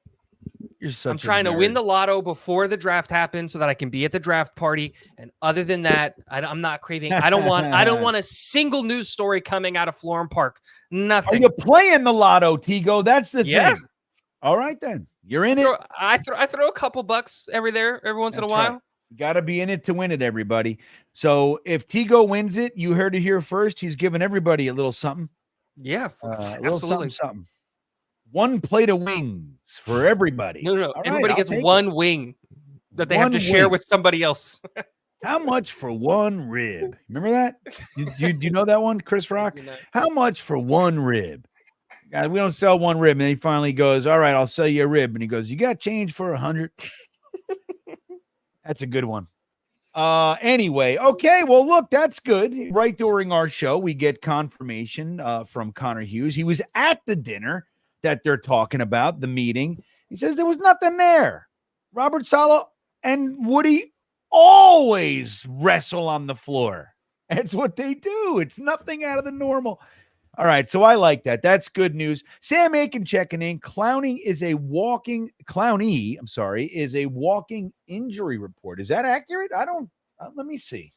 Speaker 2: I'm trying to win the lotto before the draft happens so that I can be at the draft party. And other than that, I'm not craving. I don't want a single news story coming out of Florham Park. Nothing.
Speaker 1: Are you playing the lotto, Tigo? That's the thing. All right, then. You're in it.
Speaker 2: I throw a couple bucks every once in a while.
Speaker 1: Right. You got to be in it to win it, everybody. So if Tigo wins it, you heard it here first. He's giving everybody a little something.
Speaker 2: Yeah,
Speaker 1: a little something. 1 plate of wings for everybody.
Speaker 2: No. Everybody gets 1 wing that they have to share with somebody else.
Speaker 1: How much for 1 rib? Remember that? Do you know that one, Chris Rock? How much for 1 rib? Guys, we don't sell 1 rib. And then he finally goes, all right, I'll sell you a rib. And he goes, you got change for 100? That's a good one. Anyway, okay, well, look, that's good. Right during our show, we get confirmation from Connor Hughes. He was at the dinner that they're talking about, the meeting. He says there was nothing there. Robert Saleh and Woody always wrestle on the floor. That's what they do. It's nothing out of the normal. All right, so I like that. That's good news. Sam Aiken checking in. Clowney is a walking injury report. Is that accurate? Let me see.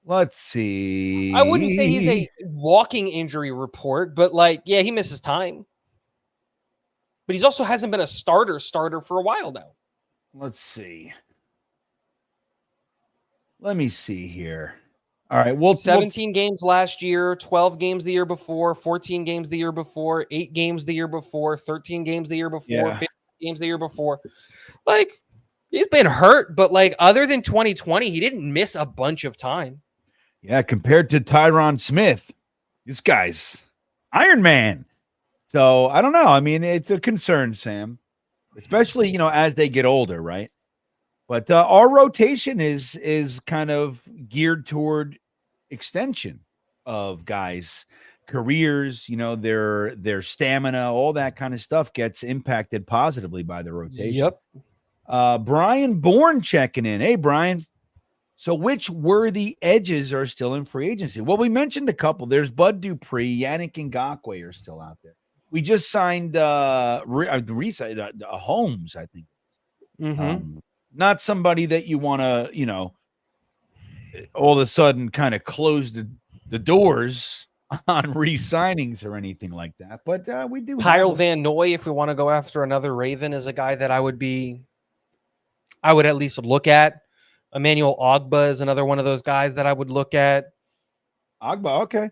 Speaker 1: Let's see.
Speaker 2: I wouldn't say he's a walking injury report, but he misses time. But he's also hasn't been a starter for a while now.
Speaker 1: Let's see. Let me see here. All right. Well,
Speaker 2: 17 games last year, 12 games the year before, 14 games the year before, 8 games the year before, 13 games the year before, 15 games the year before. He's been hurt, but other than 2020, he didn't miss a bunch of time.
Speaker 1: Yeah, compared to Tyron Smith, this guy's Iron Man. So I don't know. I mean, it's a concern, Sam, especially, as they get older, right? But our rotation is kind of geared toward extension of guys' careers, their stamina, all that kind of stuff gets impacted positively by the rotation.
Speaker 2: Yep.
Speaker 1: Brian Bourne checking in. Hey, Brian. So which worthy edges are still in free agency? Well, we mentioned a couple. There's Bud Dupree, Yannick Ngakoue are still out there. We just signed Holmes, I think.
Speaker 2: Mm-hmm.
Speaker 1: Not somebody that you want to, all of a sudden kind of close the doors on re-signings or anything like that. But we do.
Speaker 2: Kyle Van Noy, if we want to go after another Raven, is a guy that I would at least look at. Emmanuel Ogba is another one of those guys that I would look at.
Speaker 1: Ogba, okay.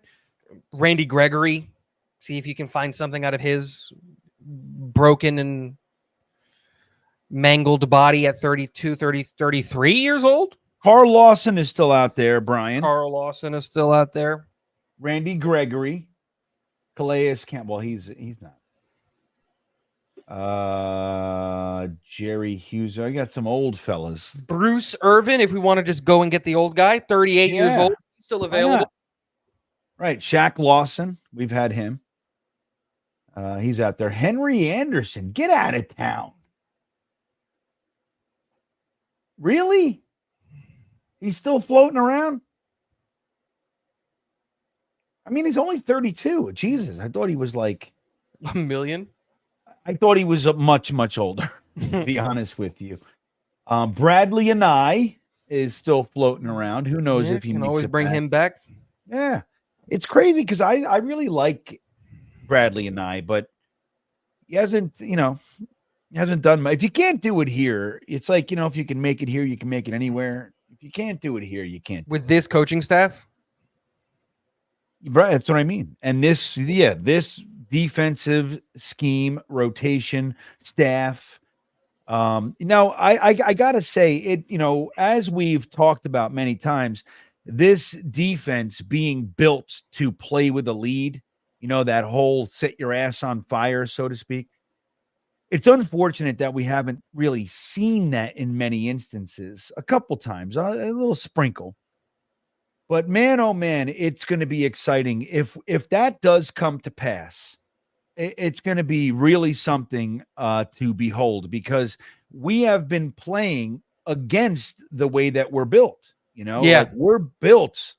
Speaker 2: Randy Gregory, see if you can find something out of his broken and mangled body at 32, 33 years old.
Speaker 1: Carl Lawson is still out there, Brian.
Speaker 2: Carl Lawson is still out there.
Speaker 1: Randy Gregory. Calais Campbell, he's not. Jerry Hughes. I got some old fellas.
Speaker 2: Bruce Irvin, if we want to just go and get the old guy, 38 years old, still available.
Speaker 1: Right. Shaq Lawson. We've had him. He's out there. Henry Anderson. Get out of town. Really? He's still floating around? I mean, he's only 32. Jesus. I thought he was like
Speaker 2: a million.
Speaker 1: I thought he was much, much older. to be honest with you. Bradley and I is still floating around. Who knows if he
Speaker 2: can
Speaker 1: makes
Speaker 2: always
Speaker 1: it
Speaker 2: bring
Speaker 1: back.
Speaker 2: him back.
Speaker 1: Yeah, it's crazy because I really like Bradley and I, but he hasn't done much. If you can't do it here, it's like, if you can make it here, you can make it anywhere. If you can't do it here, you can't.
Speaker 2: With this coaching staff?
Speaker 1: Right, that's what I mean. And this defensive scheme, rotation, staff. I gotta say it, as we've talked about many times, this defense being built to play with a lead, that whole set your ass on fire, so to speak. It's unfortunate that we haven't really seen that in many instances. A couple times, a little sprinkle. But man, oh man, it's going to be exciting if that does come to pass. It's going to be really something to behold, because we have been playing against the way that we're built. Like we're built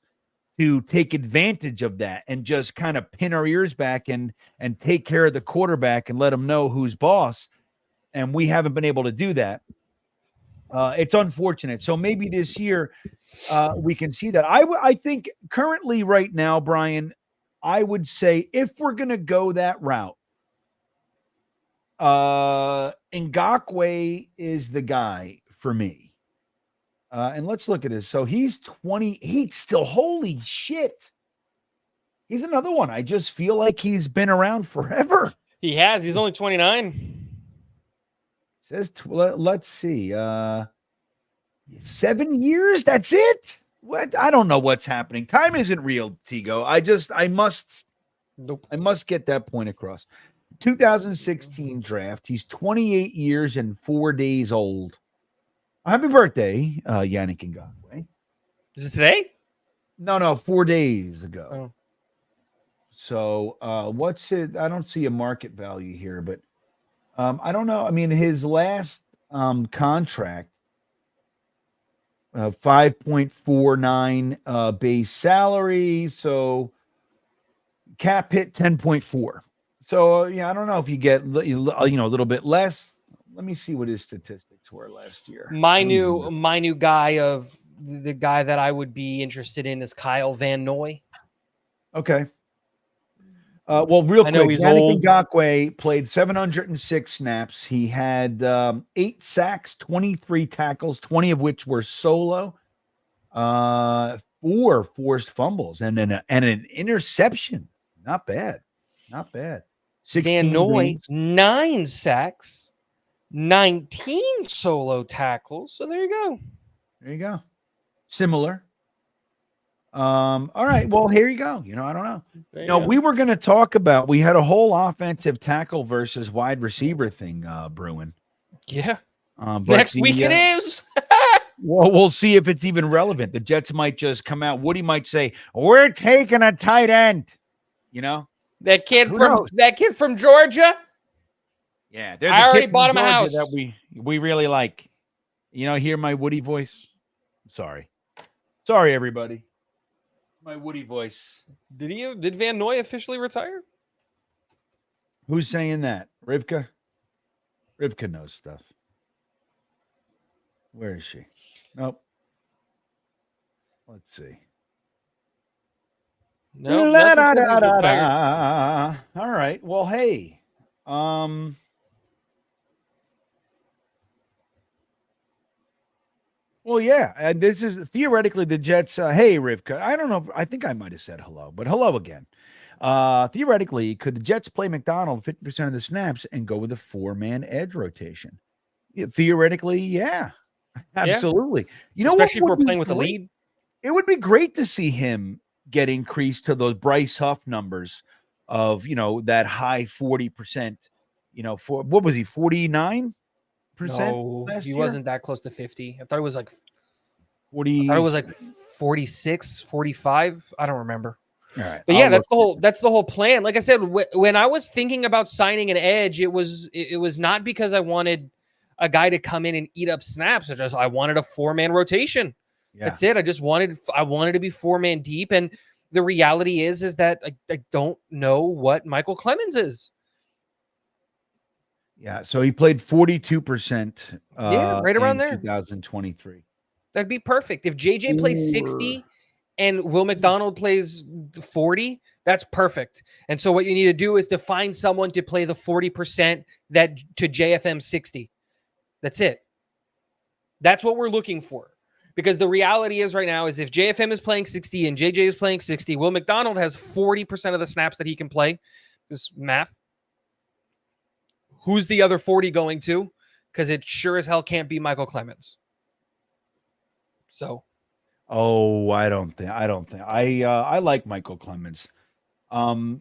Speaker 1: to take advantage of that and just kind of pin our ears back and take care of the quarterback and let him know who's boss. And we haven't been able to do that. It's unfortunate. So maybe this year we can see that. I think currently right now, Brian, I would say if we're going to go that route, Ngakoue is the guy for me. And let's look at this. So he's 28 still. Holy shit. He's another one. I just feel like he's been around forever.
Speaker 2: He has. He's only 29.
Speaker 1: Says, let's see. 7 years? That's it? What? I don't know what's happening. Time isn't real, Tigo. I must get that point across. 2016 draft. He's 28 years and 4 days old. Happy birthday, Yannick Ngakoue.
Speaker 2: Is it today?
Speaker 1: No, 4 days ago.
Speaker 2: Oh.
Speaker 1: So what's it? I don't see a market value here, but I don't know. I mean, his last contract, 5.49 base salary. So cap hit 10.4. So I don't know if you get a little bit less. Let me see what his statistics were last year.
Speaker 2: My new guy of the guy that I would be interested in is Kyle Van Noy.
Speaker 1: Okay. Well, real quick,
Speaker 2: Yannick
Speaker 1: Ngakoue played 706 snaps. He had 8 sacks, 23 tackles, 20 of which were solo, 4 forced fumbles, and an interception. Not bad.
Speaker 2: Van Noy, 9 sacks, 19 solo tackles. So there you go.
Speaker 1: Similar. All right. Well, here you go. I don't know. We were going to talk about, we had a whole offensive tackle versus wide receiver thing brewing.
Speaker 2: Yeah.
Speaker 1: But
Speaker 2: next week it is.
Speaker 1: Well, we'll see if it's even relevant. The Jets might just come out. Woody might say, "We're taking a tight end."
Speaker 2: That kid from Georgia.
Speaker 1: Yeah,
Speaker 2: I already bought him a house
Speaker 1: that we really like. Hear my Woody voice. Sorry, everybody. My Woody voice.
Speaker 2: Did Van Noy officially retire?
Speaker 1: Who's saying that? Rivka? Rivka knows stuff. Where is she? Nope. Let's see.
Speaker 2: No.
Speaker 1: All right. Well, hey. Well, yeah, and this is theoretically the Jets. Hey, Rivka, I don't know. I think I might have said hello, but hello again. Theoretically, could the Jets play McDonald 50% of the snaps and go with a 4-man edge rotation? Yeah, theoretically, yeah, absolutely.
Speaker 2: Especially if we're playing with a lead.
Speaker 1: It would be great to see him get increased to those Bryce Huff numbers of that high 40%. For what was he, 49%?
Speaker 2: No, he wasn't that close to 50. I thought it was like
Speaker 1: 40.
Speaker 2: I thought it was like 46, 45. I don't remember.
Speaker 1: All right.
Speaker 2: But yeah, that's the whole plan. Like I said, when I was thinking about signing an edge, it was not because I wanted a guy to come in and eat up snaps. I wanted a 4-man rotation. Yeah. That's it. I wanted to be 4-man deep. And the reality is that I don't know what Michael Clemens is.
Speaker 1: Yeah, so he played 42%.
Speaker 2: Right around
Speaker 1: in
Speaker 2: there.
Speaker 1: 2023.
Speaker 2: That'd be perfect. If JJ plays 60 and Will McDonald plays 40, that's perfect. And so what you need to do is to find someone to play the 40% that to JFM 60. That's it. That's what we're looking for. Because the reality is right now is if JFM is playing 60 and JJ is playing 60, Will McDonald has 40% of the snaps that he can play. This math. Who's the other 40 going to? Because it sure as hell can't be Michael Clemens. So,
Speaker 1: I don't think I like Michael Clemens. But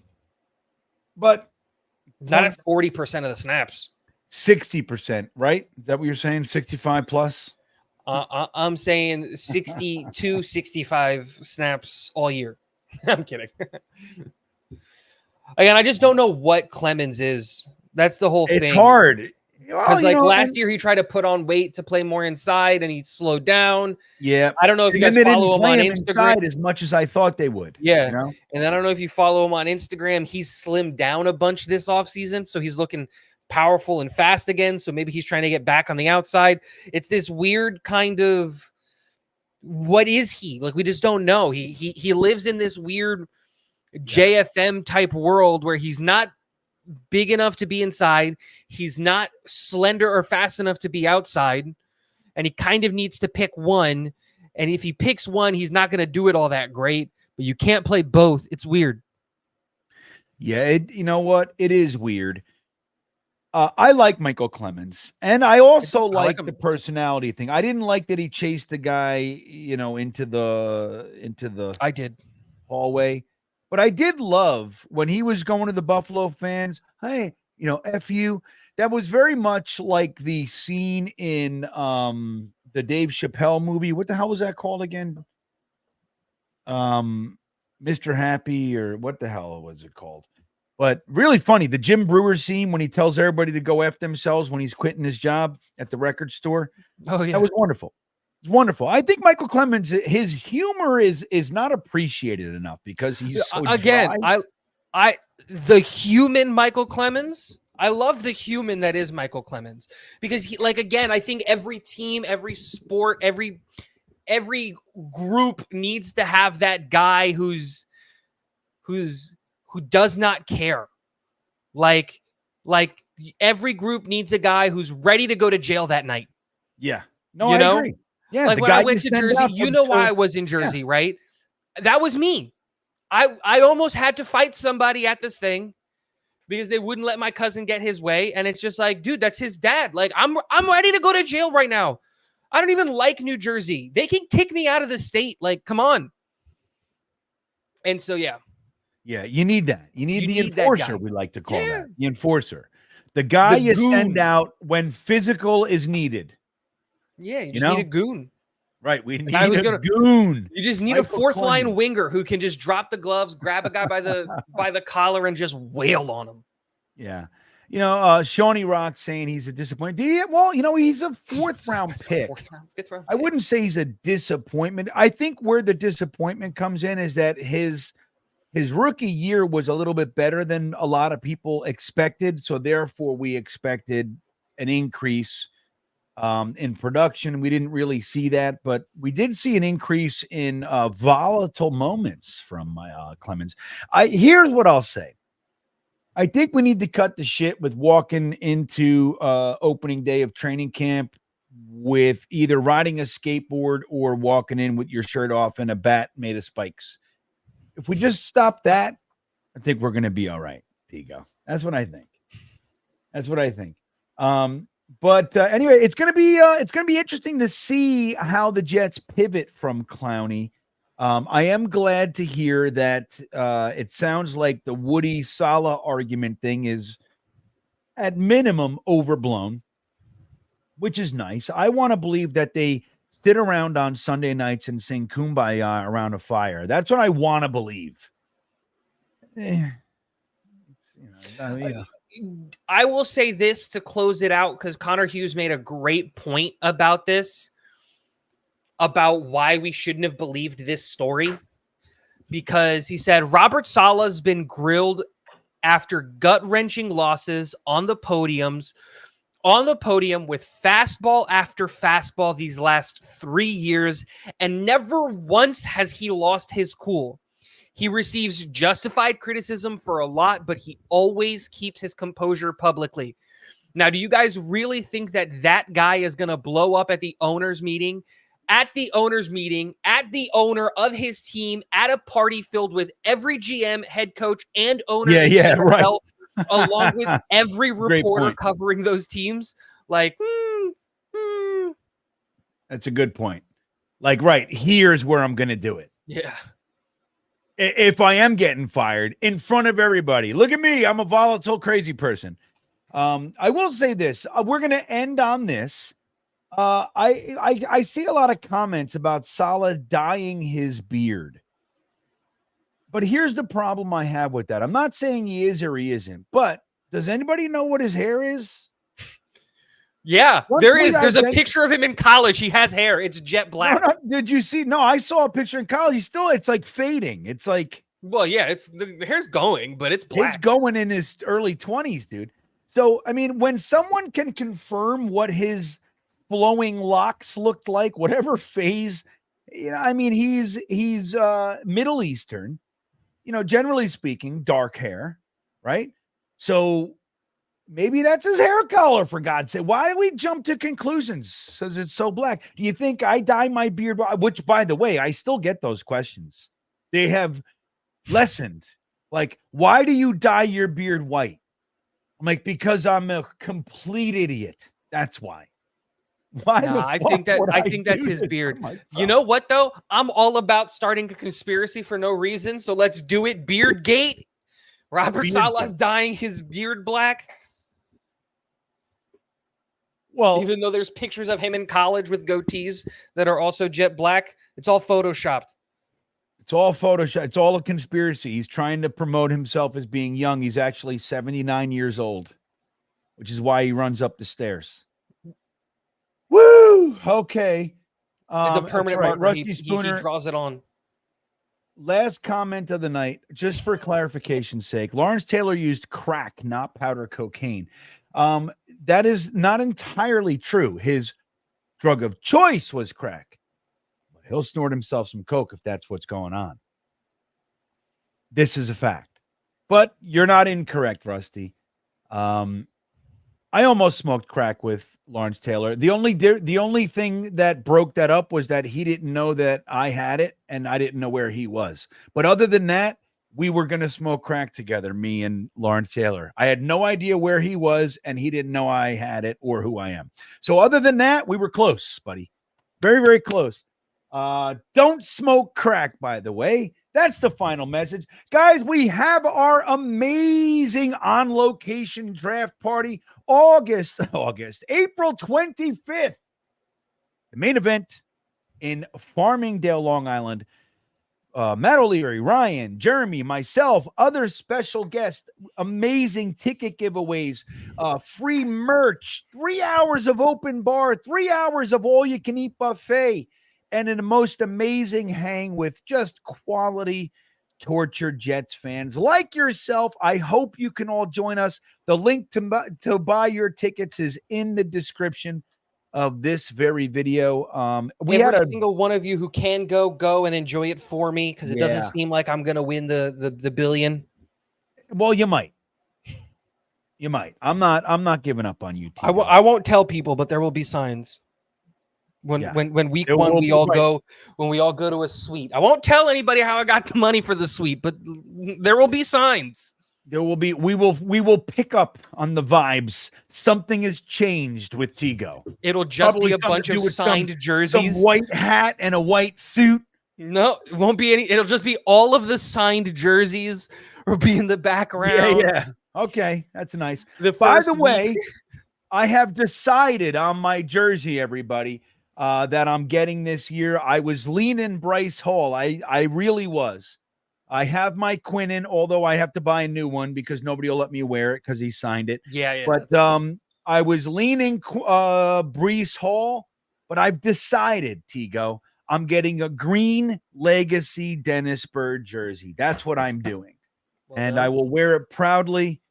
Speaker 2: not at 40% of the snaps.
Speaker 1: 60%, right? Is that what you're saying? 65 plus?
Speaker 2: I'm saying 62, 65 snaps all year. I'm kidding. Again, I just don't know what Clemens is. That's the whole thing.
Speaker 1: It's hard.
Speaker 2: Because last year he tried to put on weight to play more inside and he slowed down.
Speaker 1: Yeah.
Speaker 2: I don't know if you guys follow him on Instagram
Speaker 1: as much as I thought they would.
Speaker 2: Yeah. You know? And I don't know if you follow him on Instagram. He's slimmed down a bunch this offseason. So he's looking powerful and fast again. So maybe he's trying to get back on the outside. It's this weird kind of, what is he? Like, we just don't know. He lives in this weird JFM type world where he's not big enough to be inside. He's not slender or fast enough to be outside. And he kind of needs to pick one. And if he picks one, he's not going to do it all that great. But you can't play both. It's weird.
Speaker 1: Yeah, you know what? It is weird. I like Michael Clemens, and I also like the personality thing. I didn't like that he chased the guy, into the
Speaker 2: I did
Speaker 1: hallway, but I did love when he was going to the Buffalo fans. Hey, F you. That was very much like the scene in the Dave Chappelle movie. What the hell was that called again? Mr. Happy, or what the hell was it called? But really funny, the Jim Brewer scene when he tells everybody to go F themselves when he's quitting his job at the record store.
Speaker 2: Oh, yeah.
Speaker 1: That was wonderful. It's wonderful. I think Michael Clemens, his humor is not appreciated enough because he's so dry.
Speaker 2: The human Michael Clemens, I love the human that is Michael Clemens, because I think every team, every sport, every group needs to have that guy who does not care. Like every group needs a guy who's ready to go to jail that night.
Speaker 1: Yeah. No, I agree. Yeah.
Speaker 2: Like when I went to Jersey, why I was in Jersey, right? That was me. I almost had to fight somebody at this thing because they wouldn't let my cousin get his way. And it's just like, dude, that's his dad. Like, I'm ready to go to jail right now. I don't even like New Jersey. They can kick me out of the state. Like, come on. And so, yeah.
Speaker 1: Yeah, you need that. You need the enforcer, we like to call that. The enforcer. The guy you send out when physical is needed.
Speaker 2: Yeah, you just need a goon.
Speaker 1: Right, we need a goon.
Speaker 2: You just need a fourth-line winger who can just drop the gloves, grab a guy by the collar, and just wail on him.
Speaker 1: Yeah. Shawnee Rock saying he's a disappointment. Well, he's a fourth-round pick.
Speaker 2: Fifth round.
Speaker 1: I wouldn't say he's a disappointment. I think where the disappointment comes in is that his rookie year was a little bit better than a lot of people expected. So therefore we expected an increase in production. We didn't really see that, but we did see an increase in volatile moments from Clemens. Here's what I'll say. I think we need to cut the shit with walking into opening day of training camp with either riding a skateboard or walking in with your shirt off and a bat made of spikes. If we just stop that, I think we're going to be all right, Tigo. That's what I think. But anyway, it's going to be interesting to see how the Jets pivot from Clowney. I am glad to hear that it sounds like the Woody Salah argument thing is at minimum overblown, which is nice. I want to believe that they sit around on Sunday nights and sing Kumbaya around a fire. That's what I want to believe.
Speaker 2: I will say this to close it out, because Connor Hughes made a great point about this, about why we shouldn't have believed this story, because he said Robert Saleh's been grilled after gut-wrenching losses on the podium with fastball after fastball these last 3 years, and never once has he lost his cool. He receives justified criticism for a lot, but he always keeps his composure publicly. Now, do you guys really think that that guy is going to blow up at the owner's meeting? At the owner's meeting, at the owner of his team, at a party filled with every GM, head coach, and owner in the NFL, right. Along with every reporter covering those teams? Like,
Speaker 1: That's a good point. Like, right, here's where I'm going to do it.
Speaker 2: Yeah.
Speaker 1: If I am getting fired in front of everybody, look at me. I'm a volatile, crazy person. I will say this. We're going to end on this. I see a lot of comments about Salah dyeing his beard. But here's the problem I have with that. I'm not saying he is or he isn't, but does anybody know what his hair is?
Speaker 2: Yeah, there is. There's a picture of him in college. He has hair. It's jet black.
Speaker 1: No, did you see? No, I saw a picture in college. It's like fading. It's like,
Speaker 2: well, yeah, the hair's going, but it's black.
Speaker 1: It's going in his early 20s, dude. So, I mean, when someone can confirm what his flowing locks looked like, whatever phase, I mean, he's Middle Eastern, generally speaking, dark hair, right? So maybe that's his hair color, for God's sake. Why do we jump to conclusions because it's so black? Do you think I dye my beard? Which, by the way, I still get those questions. They have lessened. Like, why do you dye your beard white? I'm like, because I'm a complete idiot. That's why.
Speaker 2: I think that's his beard. You know what, though? I'm all about starting a conspiracy for no reason. So let's do it. Beardgate. Robert Salah's dyeing his beard black. Well, even though there's pictures of him in college with goatees that are also jet black, it's all photoshopped.
Speaker 1: It's all Photoshop. It's all a conspiracy. He's trying to promote himself as being young. He's actually 79 years old, which is why he runs up the stairs. Woo! Okay.
Speaker 2: It's a permanent marker. Rusty Spooner, he draws it on.
Speaker 1: Last comment of the night, just for clarification's sake. Lawrence Taylor used crack, not powder cocaine. That is not entirely true. His drug of choice was crack. He'll snort himself some coke if that's what's going on. This is a fact. But you're not incorrect, Rusty. I almost smoked crack with Lawrence Taylor. The only thing that broke that up was that he didn't know that I had it, and I didn't know where he was. But other than that, we were going to smoke crack together, me and Lawrence Taylor. I had no idea where he was, and he didn't know I had it or who I am. So other than that, we were close, buddy. Very, very close. Don't smoke crack, by the way. That's the final message. Guys, we have our amazing on-location draft party April 25th. The main event in Farmingdale, Long Island. Matt O'Leary, Ryan, Jeremy, myself, other special guests, amazing ticket giveaways, free merch, 3 hours of open bar, 3 hours of all-you-can-eat buffet, and in the most amazing hang with just quality tortured Jets fans like yourself. I hope you can all join us. The link to buy your tickets is in the description of this very video.
Speaker 2: Every single one of you who can go and enjoy it for me, because it doesn't seem like I'm going to win the billion.
Speaker 1: Well, you might. You might. I'm not giving up on you.
Speaker 2: I won't tell people, but there will be signs. When week one we all go to a suite. I won't tell anybody how I got the money for the suite, but there will be signs.
Speaker 1: There will be. We will pick up on the vibes. Something has changed with Tigo.
Speaker 2: It'll just
Speaker 1: Probably
Speaker 2: be a bunch of signed jerseys,
Speaker 1: some white hat and a white suit.
Speaker 2: No, it won't be any. It'll just be all of the signed jerseys will be in the background.
Speaker 1: Yeah. Okay, that's nice. By the way, I have decided on my jersey, everybody. That I'm getting this year. I was leaning Bryce Hall. I really was. I have my Quinnen, although I have to buy a new one because nobody will let me wear it because he signed it.
Speaker 2: Yeah.
Speaker 1: But I was leaning Breece Hall, but I've decided, Tigo, I'm getting a green Legacy Dennis Bird jersey. That's what I'm doing. and I will wear it proudly.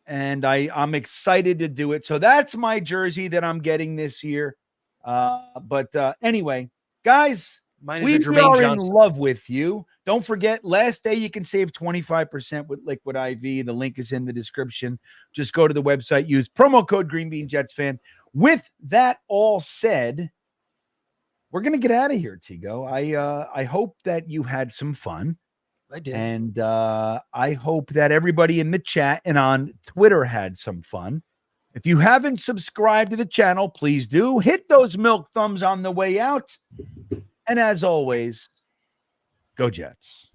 Speaker 1: And I'm excited to do it. So that's my jersey that I'm getting this year. But anyway, guys, we are in love with you. Don't forget, last day you can save 25% with Liquid IV. The link is in the description. Just go to the website, use promo code GreenBean Jetsfan. With that all said, we're going to get out of here, Tigo. I hope that you had some fun.
Speaker 2: I did.
Speaker 1: And I hope that everybody in the chat and on Twitter had some fun. If you haven't subscribed to the channel, please do. Hit those milk thumbs on the way out. And as always, go Jets.